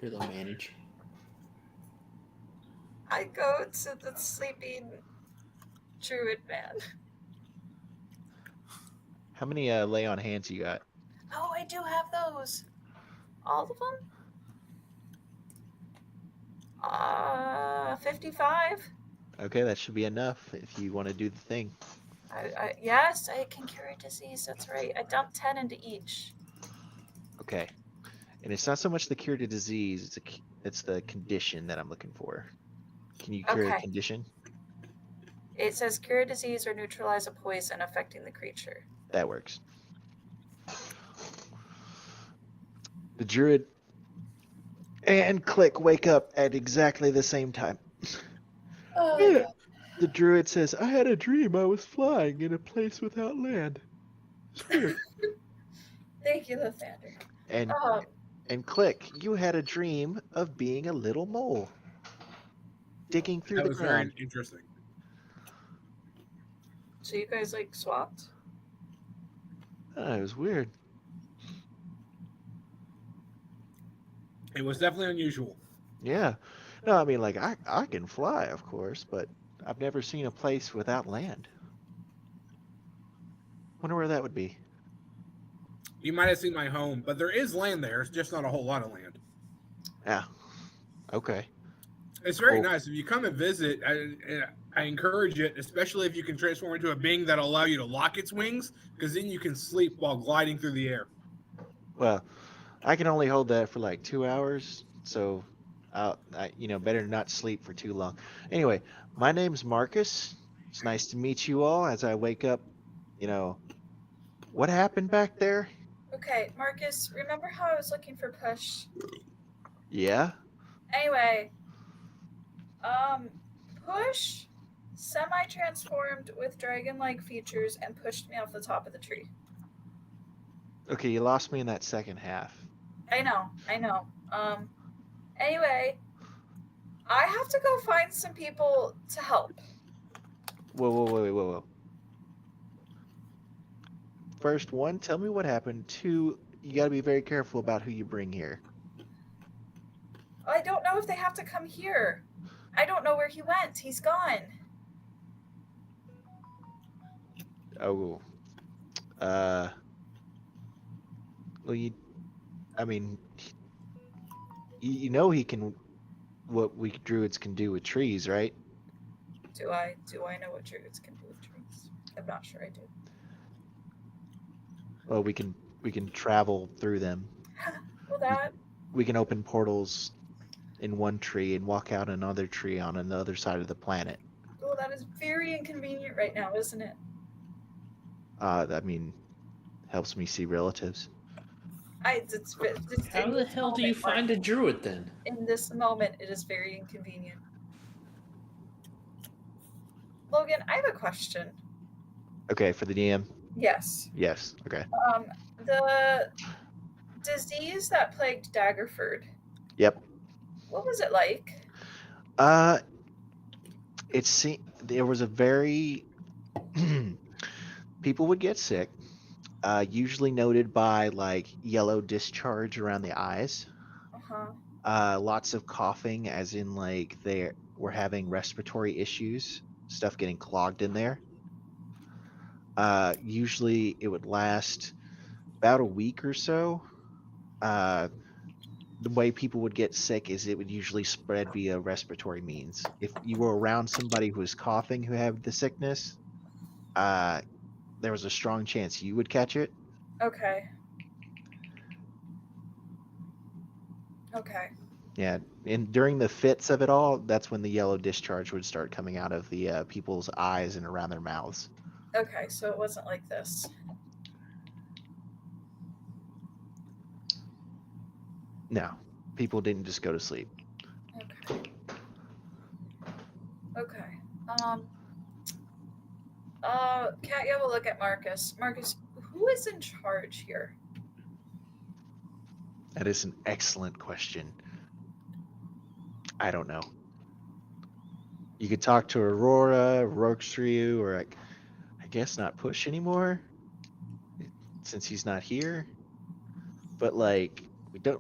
Sure, they'll manage. I go to the sleeping druid man. How many lay on hands you got? Oh, I do have those. All of them? 55. Okay, that should be enough if you want to do the thing. Yes, I can cure a disease. That's right. I dumped 10 into each. Okay. And it's not so much the cure to disease, it's the condition that I'm looking for. Can you cure a Okay. condition? It says cure a disease or neutralize a poison affecting the creature. That works. The druid and Click wake up at exactly the same time. Oh, Yeah. God. The druid says, I had a dream I was flying in a place without land. It's weird. Thank you, Lathander. and Click, you had a dream of being a little mole. Digging through That the was ground. very interesting. So you guys like swapped? It was weird. It was definitely unusual. Yeah. No, I mean, like, I can fly, of course, but I've never seen a place without land. Wonder where that would be. You might have seen my home, but there is land there. It's just not a whole lot of land. Yeah. Okay. It's very Cool. nice. If you come and visit, I encourage it, especially if you can transform into a being that'll allow you to lock its wings, because then you can sleep while gliding through the air. Well, I can only hold that for like 2 hours, so better not sleep for too long. Anyway, my name's Marcus. It's nice to meet you all as I wake up. What happened back there? Okay, Marcus, remember how I was looking for Push? Yeah. Anyway, Push semi-transformed with dragon-like features and pushed me off the top of the tree. Okay, you lost me in that second half. I know. Anyway, I have to go find some people to help. Whoa. First, one, tell me what happened. Two, you got to be very careful about who you bring here. I don't know if they have to come here. I don't know where he went. He's gone. Oh. Well, you know he can, what we druids can do with trees, right? Do I know what druids can do with trees? I'm not sure I do. Well, we can travel through them. Well, that We can open portals in one tree and walk out another tree on another side of the planet. is very inconvenient right now, isn't it? Helps me see relatives. It's How in the this hell do you moment, Mark, find a druid then? in this moment, it is very inconvenient. Logan, I have a question. Okay, for the DM? Yes. Yes. Okay. The disease that plagued Daggerford. Yep. What was it like? There was a very people would get sick, usually noted by like yellow discharge around the eyes, lots of coughing, as in like they were having respiratory issues, stuff getting clogged in there. Usually it would last about a week or so. The way people would get sick is it would usually spread via respiratory means. If you were around somebody who was coughing who had the sickness, there was a strong chance you would catch it. Okay. Yeah, and during the fits of it all, that's when the yellow discharge would start coming out of the people's eyes and around their mouths. Okay, so it wasn't like this. No, people didn't just go to sleep. Okay. Can't you have a look at Marcus? Marcus, who is in charge here? That is an excellent question. I don't know. You could talk to Aurora, Roxryu, or I guess not Push anymore, since he's not here. But like,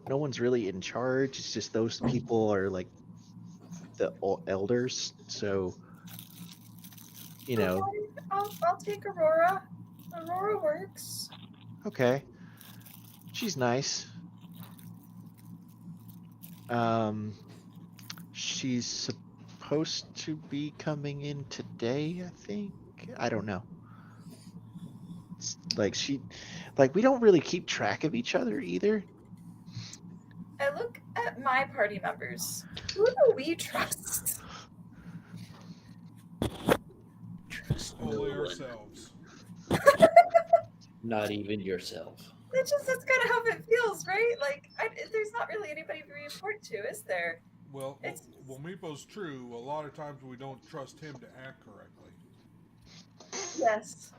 no one's really in charge. It's just those people are like the elders. So, Okay, I'll take Aurora. Aurora works. Okay. She's nice. She's supposed to be coming in today, I think. I don't know. It's like we don't really keep track of each other either. I look at my party members. Who do we trust? Only No one. ourselves. Not even yourself. That's kind of how it feels, right? Like, there's not really anybody to report to, is there? Well, It's- Meepo's true. A lot of times we don't trust him to act correctly. Yes.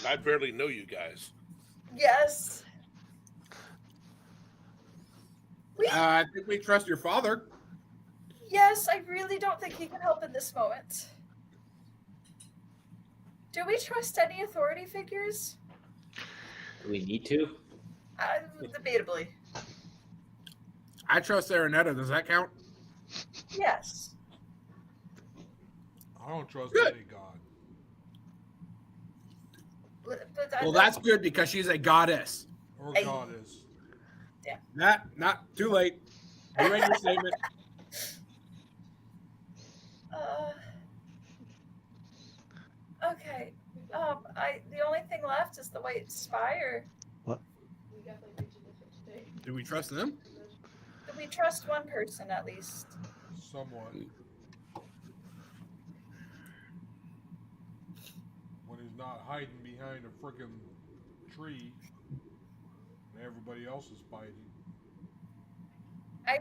I barely know you guys. Yes. I think we trust your father. Yes, I really don't think he can help in this moment. Do we trust any authority figures? Do we need to? Debatably. I trust Aranetta. Does that count? Yes. I don't trust Good. any god. But Well, that's good because she's a goddess. Or Hey. goddess. Not too late. You made your statement. Okay. The only thing left is the White Spire. We definitely reached a different state. Do we trust them? We trust one person at least. Somewhat. When he's not hiding behind a freaking tree and everybody else is fighting. I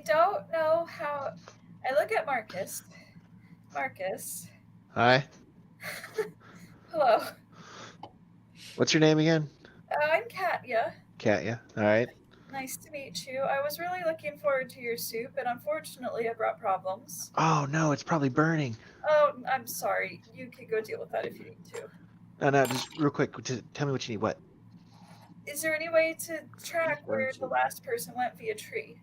don't know how. I look at Marcus. Marcus. Hi. Hello. What's your name again? I'm Katya. Katya. All right. Nice to meet you. I was really looking forward to your soup, and unfortunately, it brought problems. Oh no, it's probably burning. Oh, I'm sorry. You can go deal with that if you need to. No, just real quick. Tell me what you need. What? Is there any way to track where the last person went via tree?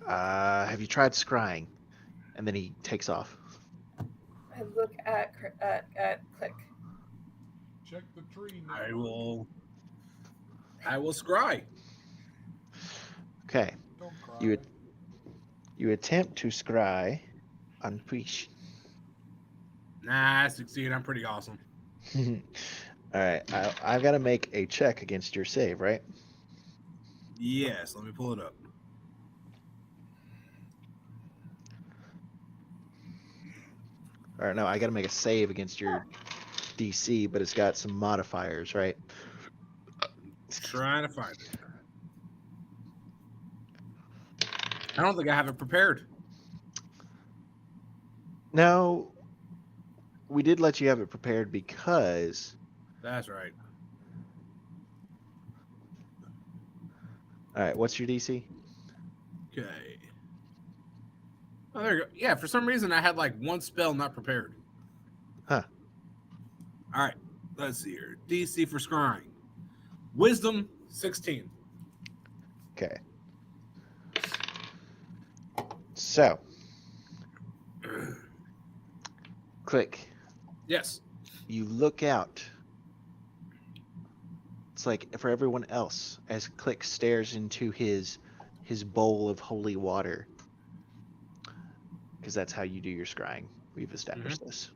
Have you tried scrying? And then he takes off. I look at Click. Check the tree now. I will scry. Okay. Don't cry. You attempt to scry on Puish. Nah, I succeed. I'm pretty awesome. All right. I've got to make a check against your save, right? Yes, let me pull it up. Or no, I got to make a save against your DC, but it's got some modifiers, right? Trying to find it. I don't think I have it prepared. No, we did let you have it prepared because. That's right. All right, what's your DC? Okay. Oh, there you go. Yeah, for some reason I had like one spell not prepared. Huh. All right. Let's see here. DC for scrying. Wisdom 16. Okay. So, Click. Yes. You look out. It's like for everyone else as Click stares into his bowl of holy water. Because that's how you do your scrying. We've established this.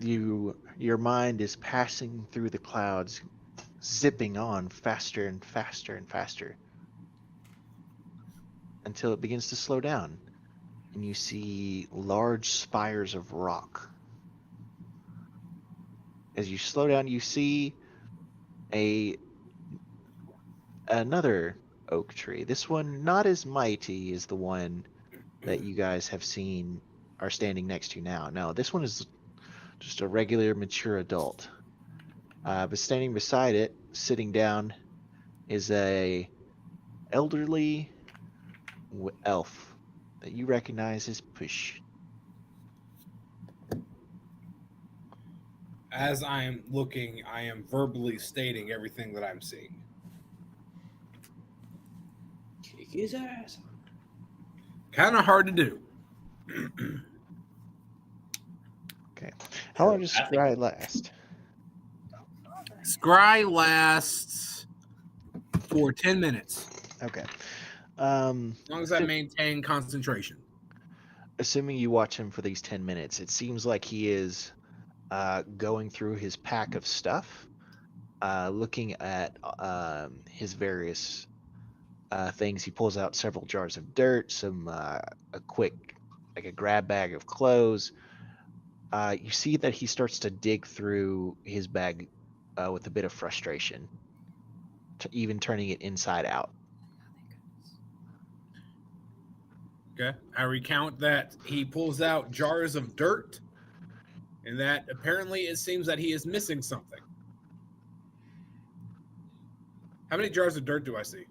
Your mind is passing through the clouds, zipping on faster and faster and faster until it begins to slow down, and you see large spires of rock. As you slow down, you see another oak tree. This one not as mighty as the one that you guys have seen are standing next to now. No, this one is just a regular mature adult. But standing beside it, sitting down, is a elderly elf that you recognize as Push. As I am looking, I am verbally stating everything that I'm seeing. Kick his ass. Kind of hard to do. Okay. How long does Scry last? Scry lasts for 10 minutes. Okay. As long as I maintain concentration. Assuming you watch him for these 10 minutes, it seems like he is going through his pack of stuff, looking at his various things. He pulls out several jars of dirt, some a quick, like a grab bag of clothes. You see that he starts to dig through his bag with a bit of frustration, even turning it inside out. Okay. I recount that he pulls out jars of dirt, and that apparently it seems that he is missing something. How many jars of dirt do I see?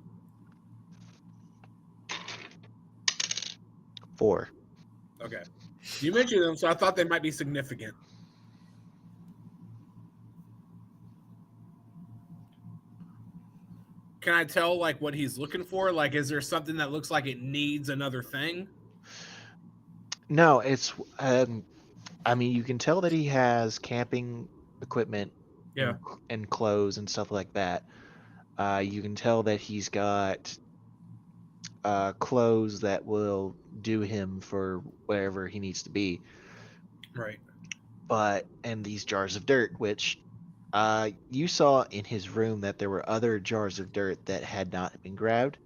4. Okay. You mentioned them, so I thought they might be significant. Can I tell like what he's looking for? Like, is there something that looks like it needs another thing? No, it's. I mean, you can tell that he has camping equipment, Yeah. and clothes and stuff like that. You can tell that he's got clothes that will do him for wherever he needs to be. Right. And these jars of dirt, which you saw in his room that there were other jars of dirt that had not been grabbed.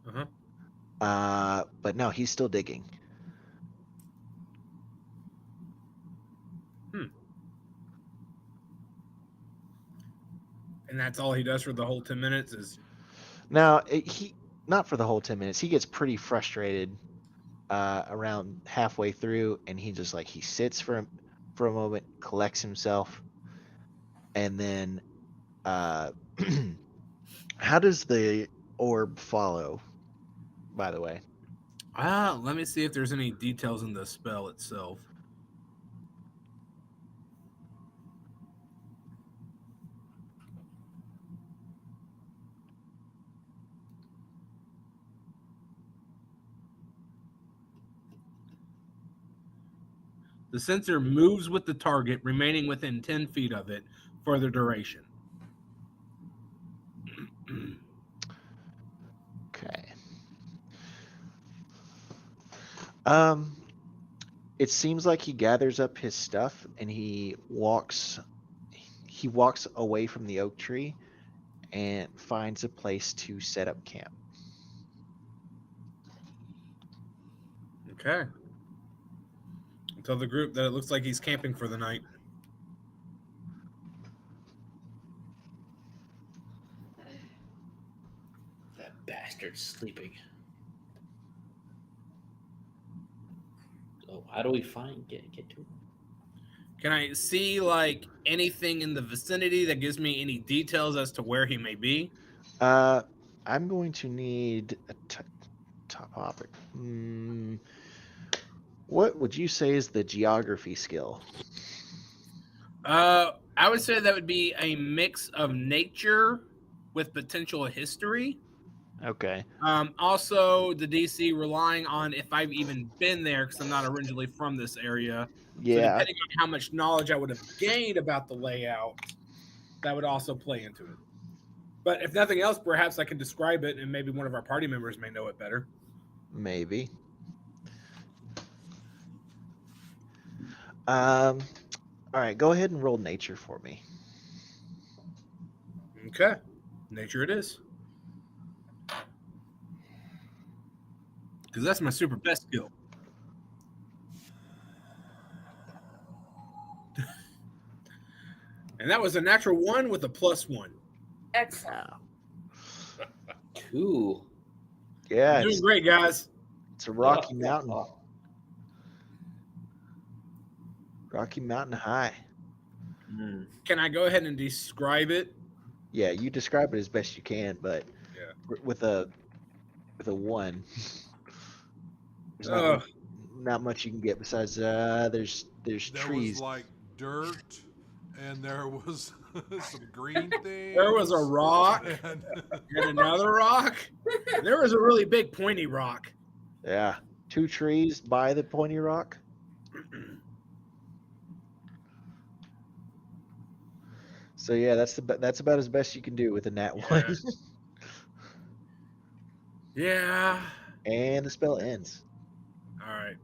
Uh-huh. But no, he's still digging. And that's all he does for the whole 10 minutes is Now, he not for the whole 10 minutes. He gets pretty frustrated around halfway through, and he just he sits for a moment, collects himself, and then how does the orb follow, by the way? let me see if there's any details in the spell itself. The sensor moves with the target, remaining within 10 feet of it for the duration. Okay. It seems like he gathers up his stuff and he walks away from the oak tree and finds a place to set up camp. Okay. Tell the group that it looks like he's camping for the night. That bastard's sleeping. Oh, how do we get to him? Can I see like anything in the vicinity that gives me any details as to where he may be? I'm going to need a topic. What would you say is the geography skill? I would say that would be a mix of nature with potential history. Okay. Also, the DC relying on if I've even been there because I'm not originally from this area. So Yeah. depending on how much knowledge I would have gained about the layout, that would also play into it. But if nothing else, perhaps I can describe it and maybe one of our party members may know it better. Maybe. All right, go ahead and roll nature for me. Okay. Nature it is. Because that's my super best skill. And that was a natural 1 with a +1. Excellent. 2. Yeah, Doing great, guys. it's a Rocky Mountain. Rocky Mountain High. Can I go ahead and describe it? Yeah, you describe it as best you can, but Yeah. with a 1, there's not much you can get besides there's There trees. was like dirt, and there was some green things. There was a rock and and another rock. There was a really big pointy rock. Yeah, 2 trees by the pointy rock. So yeah, that's about as best you can do with a nat 1. Yeah. And the spell ends. All right.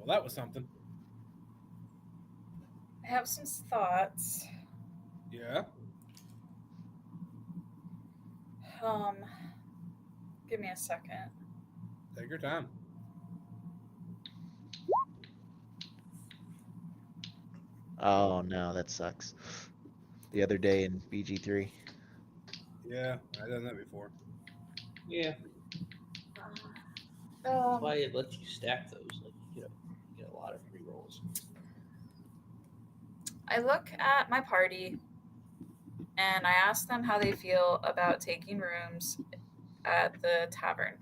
Well, that was something. I have some thoughts. Yeah. Give me a second. Take your time. Oh no, that sucks. The other day in BG3. Yeah, I've done that before. Yeah, that's Um, why it lets you stack those. Like you get a lot of free rolls. I look at my party and I ask them how they feel about taking rooms at the tavern.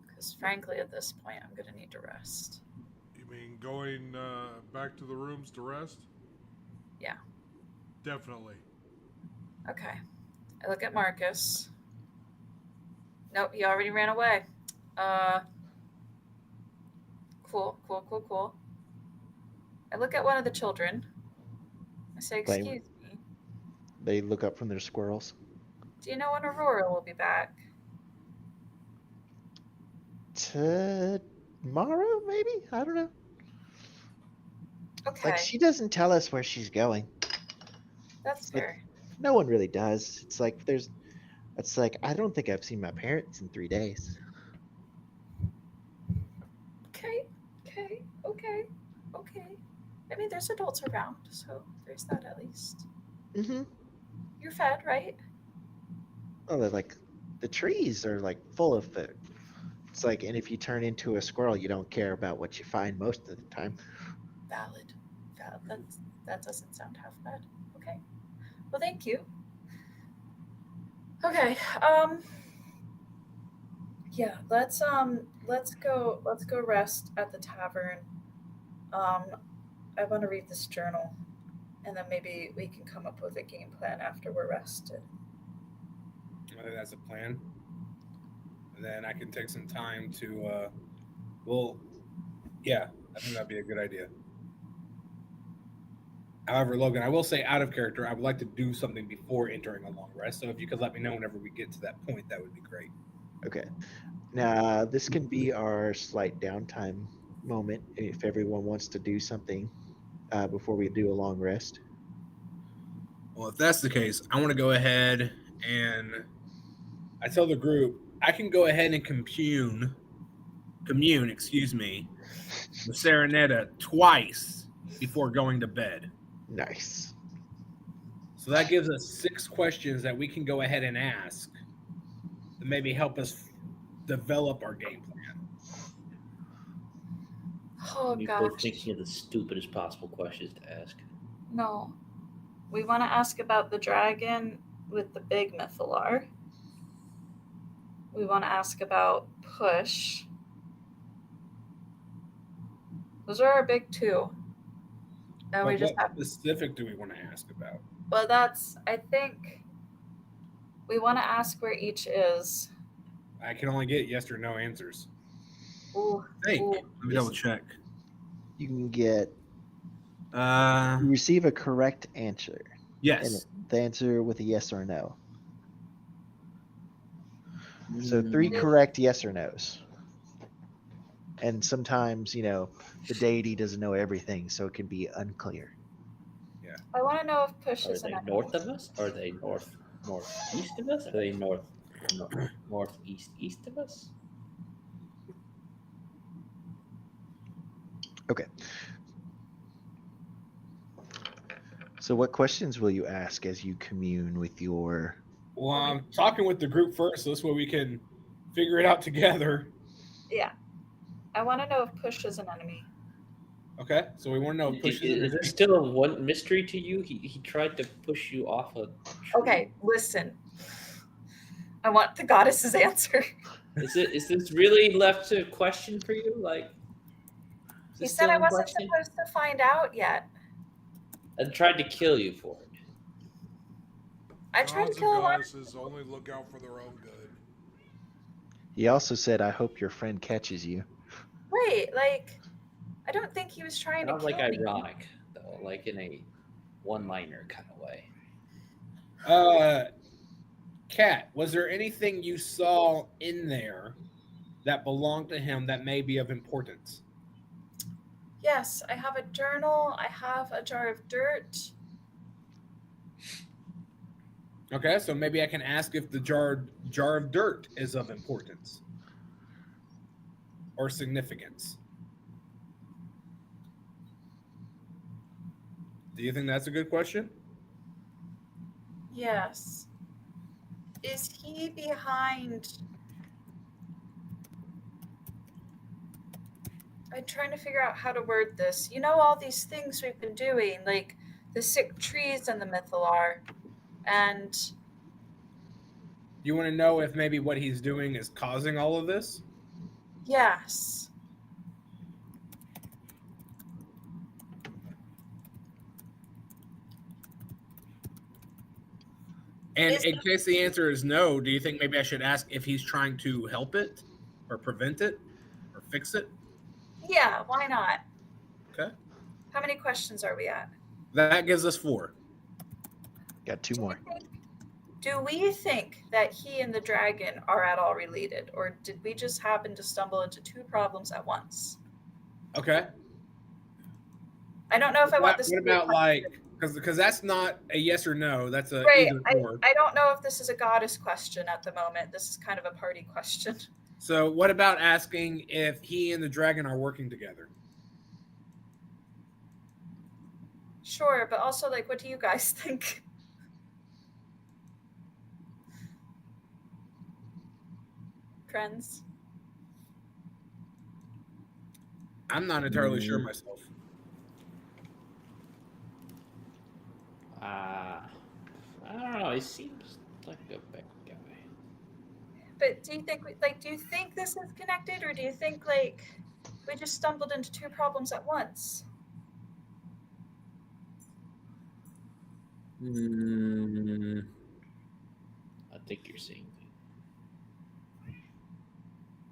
Because frankly, at this point, I'm going to need to rest. You mean going back to the rooms to rest? Yeah. Definitely. Okay. I look at Marcus. Nope, he already ran away. Cool. I look at one of the children. I say, Blame. excuse me, They look up from their squirrels. do you know when Aurora will be back? Tomorrow, maybe? I don't know. Okay, Like, she doesn't tell us where she's going. that's like- fair. No one really does. It's like, I don't think I've seen my parents in 3 days. Okay. I mean, there's adults around, so there's that at least. Mm-hmm. You're fed, right? Oh, they're like, the trees are like full of food. It's like, and if you turn into a squirrel, you don't care about what you find most of the time. Valid. That doesn't sound half bad. Okay. Well, thank you. Okay. Yeah, let's go rest at the tavern. I want to read this journal, and then maybe we can come up with a game plan after we're rested. I think that's a plan. And then I can take some time to, yeah, I think that'd be a good idea. However, Logan, I will say out of character, I would like to do something before entering a long rest. So if you could let me know whenever we get to that point, that would be great. Okay. Now, this can be our slight downtime moment if everyone wants to do something before we do a long rest. Well, if that's the case, I want to go ahead and I tell the group I can go ahead and commune, with Serenetta twice before going to bed. Nice. So that gives us 6 questions that we can go ahead and ask to maybe help us develop our game plan. Oh You gosh. both thinking of the stupidest possible questions to ask. No. We want to ask about the dragon with the big Mythalar. We want to ask about Push. Those are our big 2. And we But just what have, specific do we want to ask about? well, I think we want to ask where each is. I can only get yes or no answers. Ooh, Hey, ooh. let me double check. You can get, Uh, you receive a correct answer. yes. And the answer with a yes or no. So 3 correct yes or no's. And sometimes, the deity doesn't know everything, so it can be unclear. I want to know if Push Are is an they enemy. north of us? Are they northeast of us? Are they northeast of us? Okay. So what questions will you ask as you commune with your... Well, I'm talking with the group first, so this way we can figure it out together. Yeah. I want to know if Push is an enemy. Okay, so we want to know if Push Is there still one mystery to you? He tried to push you off a tree. Okay, listen. I want the goddess's answer. Is this really left to question for you? Like, is He this said still I in wasn't question? supposed to find out yet. And tried to kill you for it. I tried to Gods kill and a lot. goddesses only look out for their own good. He also said, I hope your friend catches you. Wait, like, I don't think he was trying Sounds to like kill me. ironic, though, like in a one-liner kind of way. Kat, was there anything you saw in there that belonged to him that may be of importance? Yes, I have a journal. I have a jar of dirt. Okay, so maybe I can ask if the jar of dirt is of importance or significance. Do you think that's a good question? Yes. Is he behind? I'm trying to figure out how to word this. You know, all these things we've been doing, like the sick trees and the Mythalar, and You want to know if maybe what he's doing is causing all of this? yes. And Is- in case the answer is no, do you think maybe I should ask if he's trying to help it or prevent it or fix it? Yeah, why not? Okay. How many questions are we at? That gives us 4. Got 2 more. Do we think that he and the dragon are at all related, or did we just happen to stumble into 2 problems at once? Okay. I don't know if I want this What to be a about like because that's not a yes or no, that's a right. either or. I don't know if this is a goddess question at the moment. This is kind of a party question. So what about asking if he and the dragon are working together? Sure, but also like, what do you guys think? Friends? I'm not entirely sure myself. I don't know. He seems like a bad guy. But do you think do you think this is connected, or do you think like we just stumbled into 2 problems at once? I think you're seeing things.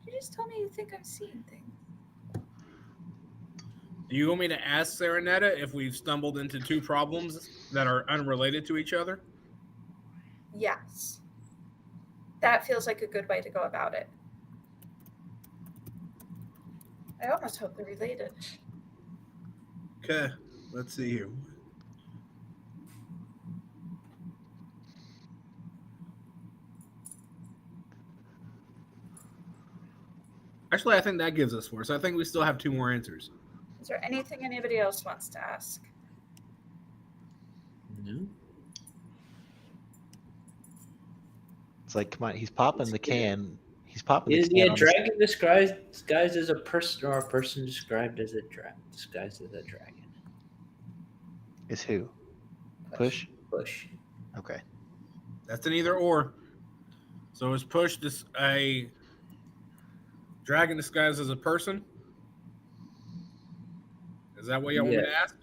You just told me you think I'm seeing things. Do you want me to ask Serenetta if we've stumbled into 2 problems that are unrelated to each other? Yes. That feels like a good way to go about it. I almost hope they're related. Okay, let's see here. Actually, I think that gives us 4. So I think we still have 2 more answers. Is there anything anybody else wants to ask? No. It's like, come on, he's popping the can. He's popping Is the he can. a on this- dragon disguised as a person, or a person described as a disguised as a dragon? Is who? Push? Push. Okay. That's an either or. So is Push this a dragon disguised as a person? Is that what you want me to ask?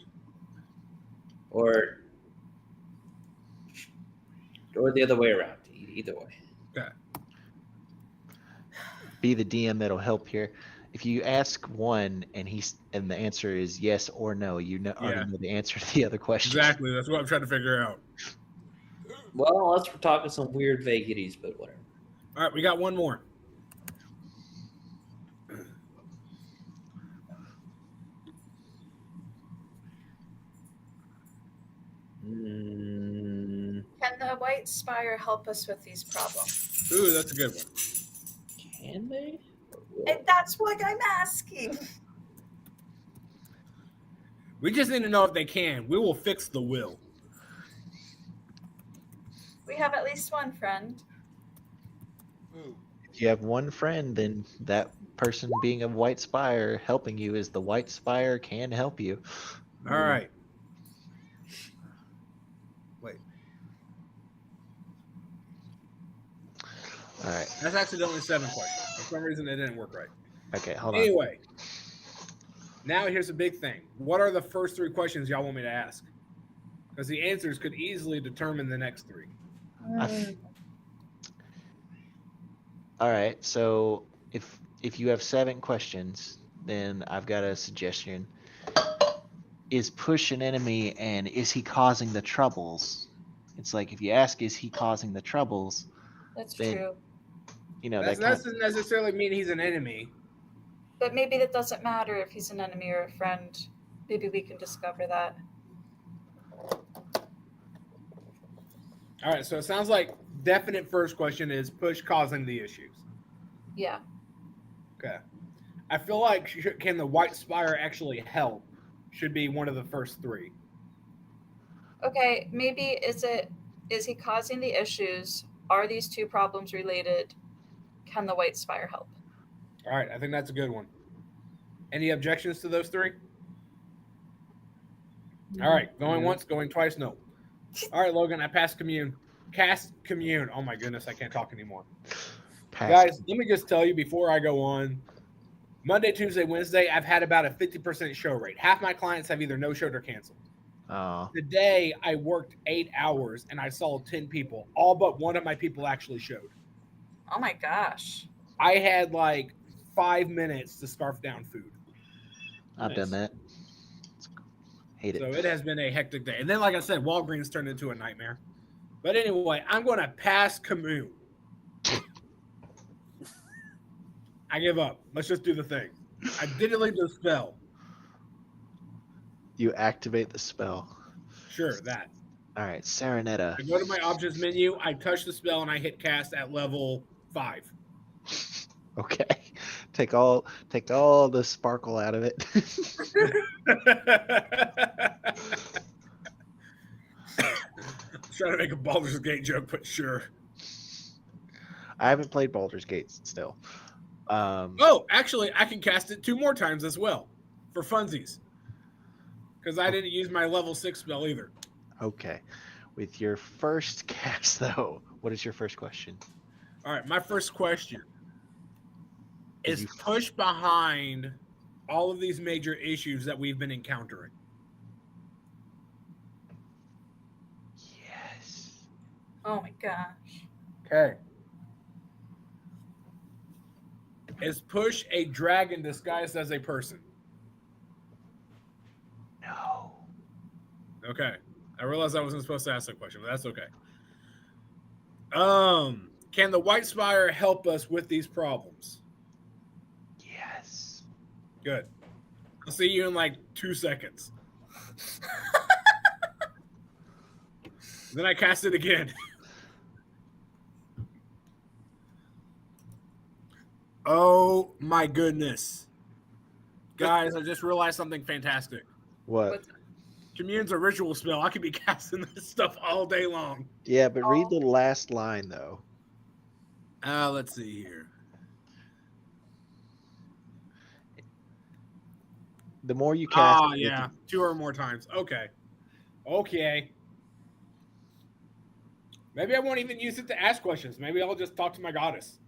Or the other way around. Either way. Okay. Be the DM that'll help here. If you ask one and the answer is yes or no, already know the answer to the other question. Exactly. That's what I'm trying to figure out. Well, unless we're talking some weird vagaries, but whatever. All right, we got 1 more. Can the White Spire help us with these problems? Ooh, that's a good one. Can they? And that's what I'm asking. We just need to know if they can. We will fix the will. We have at least one friend. Ooh. If you have one friend, then that person being a White Spire helping you is the White Spire can help you. All right. Wait. All right. That's actually only 7 questions. For some reason, it didn't work right. Okay, hold on. Anyway, now here's a big thing. What are the first 3 questions y'all want me to ask? Because the answers could easily determine the next 3. All right. So if you have 7 questions, then I've got a suggestion. Is Push an enemy, and is he causing the troubles? It's like, if you ask, is he causing the troubles? That's Then- true. You know, That that kind doesn't necessarily mean he's an enemy. But maybe that doesn't matter if he's an enemy or a friend. Maybe we can discover that. All right, so it sounds like definite first question is push causing the issues. Yeah. Okay. I feel like can the White Spire actually help? Should be one of the first three. Okay, maybe is he causing the issues? Are these two problems related? Can the White Spire help? All right, I think that's a good one. Any objections to those three? All right, going once, going twice, no. All right, Logan, I passed commune. Cast commune. Oh my goodness, I can't talk anymore. Guys, let me just tell you before I go on. Monday, Tuesday, Wednesday, I've had about a 50% show rate. Half my clients have either no-showed or canceled. Today, I worked 8 hours and I saw 10 people. All but one of my people actually showed. Oh my gosh. I had like 5 minutes to scarf down food. I've done that. Hate it. So it has been a hectic day. And then, like I said, Walgreens turned into a nightmare. But anyway, I'm going to pass commune. I give up. Let's just do the thing. I didn't leave the spell. You activate the spell. Sure, that. All right, Serenetta. I go to my options menu, I touch the spell, and I hit cast at level 5. Okay. Take all the sparkle out of it. Trying to make a Baldur's Gate joke, but sure. I haven't played Baldur's Gate still. Oh, actually, I can cast it 2 more times as well for funsies. Because I didn't use my level 6 spell either. Okay. With your first cast, though, what is your first question? All right, my first question Did is you- push behind all of these major issues that we've been encountering. Yes. Oh my gosh. Okay. Is push a dragon disguised as a person? No. Okay. I realized I wasn't supposed to ask that question, but that's okay. Can the White Spire help us with these problems? Yes. Good. I'll see you in like 2 seconds. Then I cast it again. Oh my goodness. Guys, I just realized something fantastic. What? What's- Commune's a ritual spell. I could be casting this stuff all day long. Yeah, but read the last line though. Let's see here. The more you cast, Oh, yeah. 2 or more times. Okay. Okay. Maybe I won't even use it to ask questions. Maybe I'll just talk to my goddess.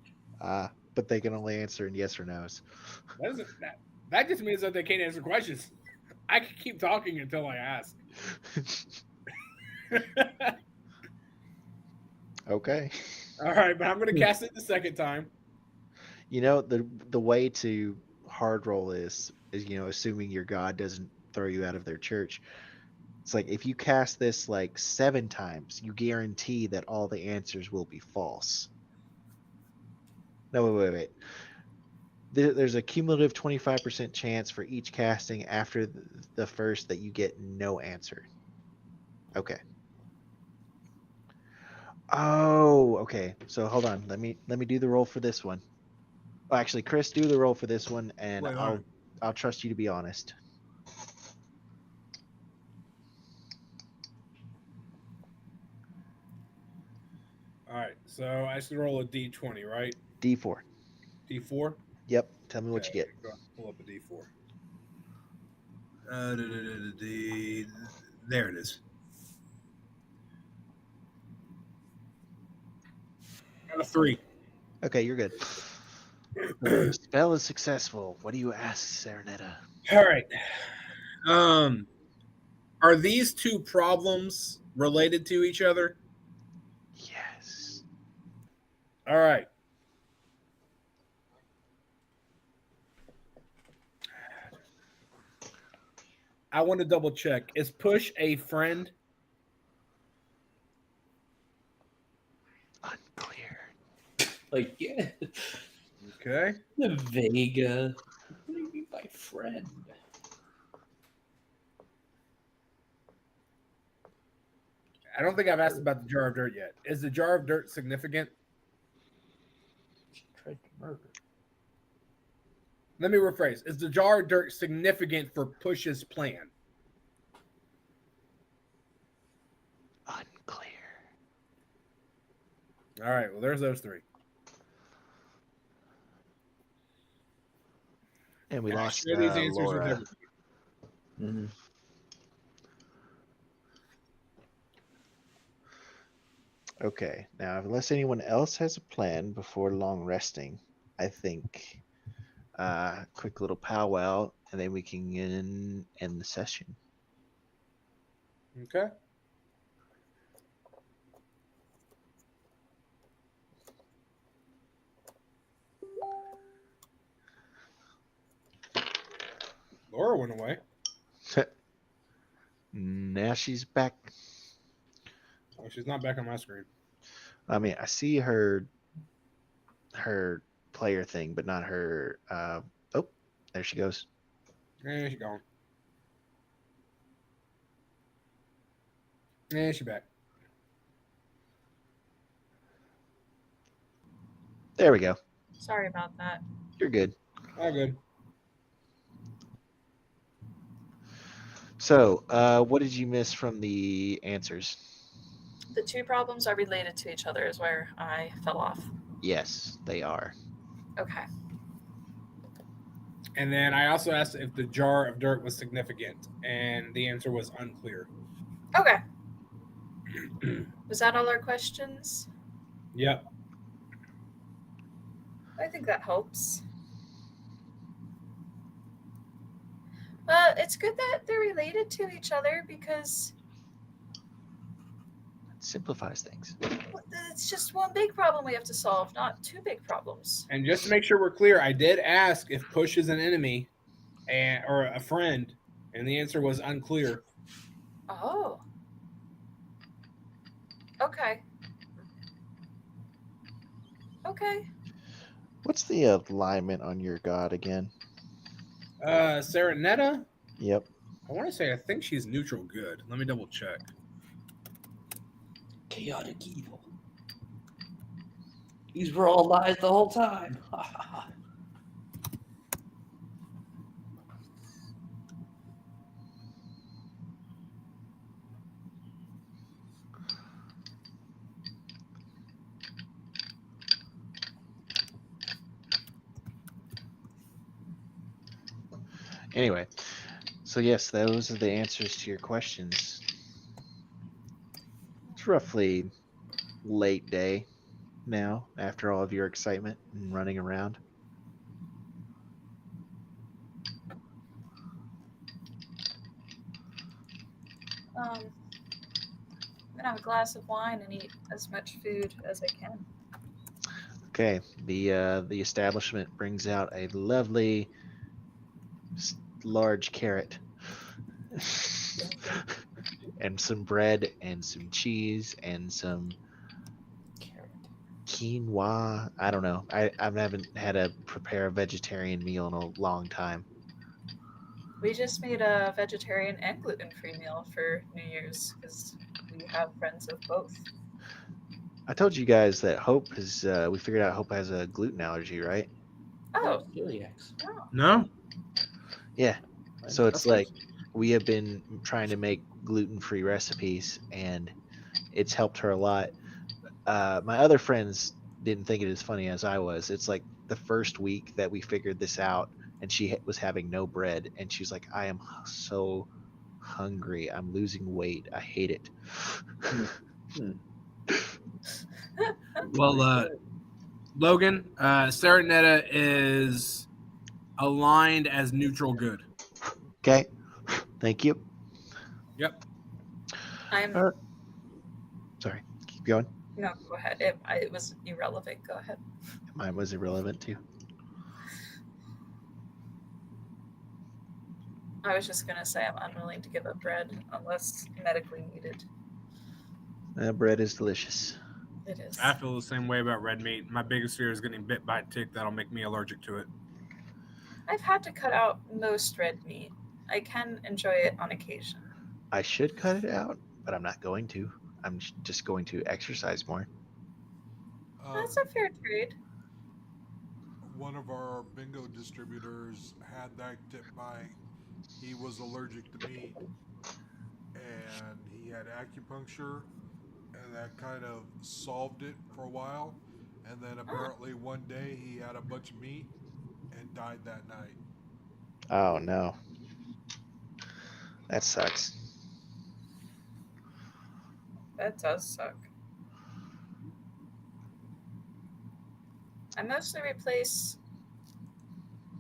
but they can only answer in yes or no's. That just means that they can't answer questions. I can keep talking until I ask. Okay. All right, but I'm going to cast it the second time. You know, the way to hard roll is assuming your god doesn't throw you out of their church. It's like if you cast this like 7 times, you guarantee that all the answers will be false. No, wait. There's a cumulative 25% chance for each casting after the first that you get no answer. Okay. Oh, okay. So hold on. Let me do the roll for this one. Oh, actually, Chris, do the roll for this one, and Wait, all right. I'll trust you to be honest. All right, so I should roll a d20, right? D4. D4? Yep. Tell me what you get. Go pull up a d4. There it is. Got a 3. Okay, you're good. The spell is successful. What do you ask, Serenetta? All right. Are these 2 problems related to each other? Yes. All right. I want to double check. Is Push a friend? Unclear. Like, yeah, Okay. the Vega. My friend. I don't think I've asked about the jar of dirt yet. Is the jar of dirt significant? She tried to murder. Let me rephrase. Is the jar of dirt significant for Push's plan? Unclear. All right. Well, there's those three. And we And I lost share these answers with Laura. everybody. Mhm. Okay, now unless anyone else has a plan before long resting, I think quick little powwow, and then we can end the session. Okay. Laura went away. Now she's back. Oh, she's not back on my screen. I mean, I see her player thing, but not her. Oh, there she goes. Yeah, she's gone. Yeah, she's back. There we go. Sorry about that. You're good. All good. So, what did you miss from the answers? The two problems are related to each other, is where I fell off. Yes, they are. Okay. And then I also asked if the jar of dirt was significant, and the answer was unclear. Okay. Was that all our questions? Yep. I think that helps. It's good that they're related to each other because It simplifies things. it's just one big problem we have to solve, not two big problems. And just to make sure we're clear, I did ask if Push is an enemy or a friend, and the answer was unclear. Oh. Okay. Okay. What's the alignment on your god again? Serenetta? Yep. I want to say I think she's neutral good. Let me double check. Chaotic evil. These were all lies the whole time. Anyway, so yes, those are the answers to your questions. It's roughly late day now after all of your excitement and running around. I'm gonna have a glass of wine and eat as much food as I can. Okay, the establishment brings out a lovely large carrot and some bread and some cheese and some quinoa. I don't know. I haven't had a prepare a vegetarian meal in a long time. We just made a vegetarian and gluten-free meal for New Year's because we have friends of both. I told you guys that Hope is. We figured out Hope has a gluten allergy, right? Oh, Celiacs. No? Yeah. So it's like we have been trying to make gluten-free recipes, and it's helped her a lot. My other friends didn't think it as funny as I was. It's like the first week that we figured this out, and she was having no bread, and she's like, "I am so hungry. I'm losing weight. I hate it." Well, Logan, Serenetta is aligned as neutral good. Okay. Thank you. Yep. I'm. Sorry. Keep going. No, go ahead. It was irrelevant. Go ahead. Mine was irrelevant too. I was just gonna say I'm unwilling to give up bread unless medically needed. Bread is delicious. It is. I feel the same way about red meat. My biggest fear is getting bit by a tick that'll make me allergic to it. I've had to cut out most red meat. I can enjoy it on occasion. I should cut it out, but I'm not going to. I'm just going to exercise more. That's a fair trade. One of our bingo distributors had that tip by. He was allergic to meat, and he had acupuncture, and that kind of solved it for a while. And then apparently one day he had a bunch of meat and died that night. Oh no. That sucks. That does suck. I mostly replace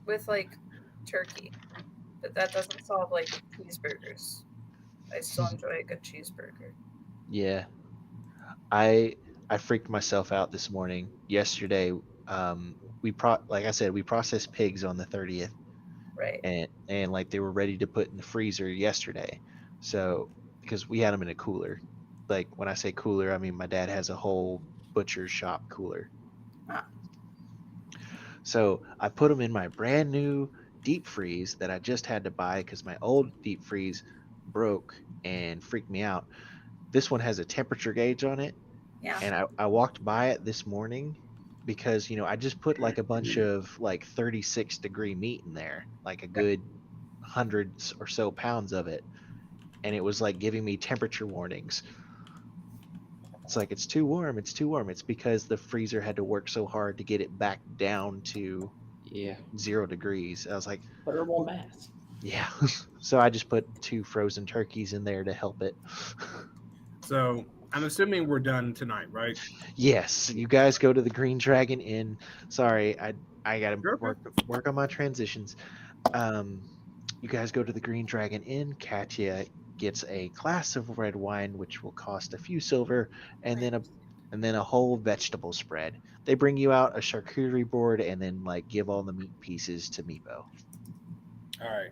with like turkey, but that doesn't solve like cheeseburgers. I still enjoy a good cheeseburger. Yeah. I freaked myself out this morning. Yesterday, like I said, we processed pigs on the 30th, Right. and like they were ready to put in the freezer yesterday. So because we had them in a cooler. Like when I say cooler, I mean my dad has a whole butcher shop cooler. Ah. So I put them in my brand new deep freeze that I just had to buy because my old deep freeze broke and freaked me out. This one has a temperature gauge on it, Yeah. and I walked by it this morning because I just put like a bunch of like 36-degree meat in there, like a good 100 or so pounds of it, and it was like giving me temperature warnings. It's like it's too warm, it's too warm. It's because the freezer had to work so hard to get it back down to Yeah. 0 degrees. I was like, Put her on mass. yeah. So I just put 2 frozen turkeys in there to help it. So I'm assuming we're done tonight, right? Yes, you guys go to the Green Dragon Inn. Sorry, I gotta You're okay. work on my transitions. You guys go to the Green Dragon Inn. Katya gets a glass of red wine, which will cost a few silver, and then a whole vegetable spread. They bring you out a charcuterie board and then like give all the meat pieces to Meepo. All right.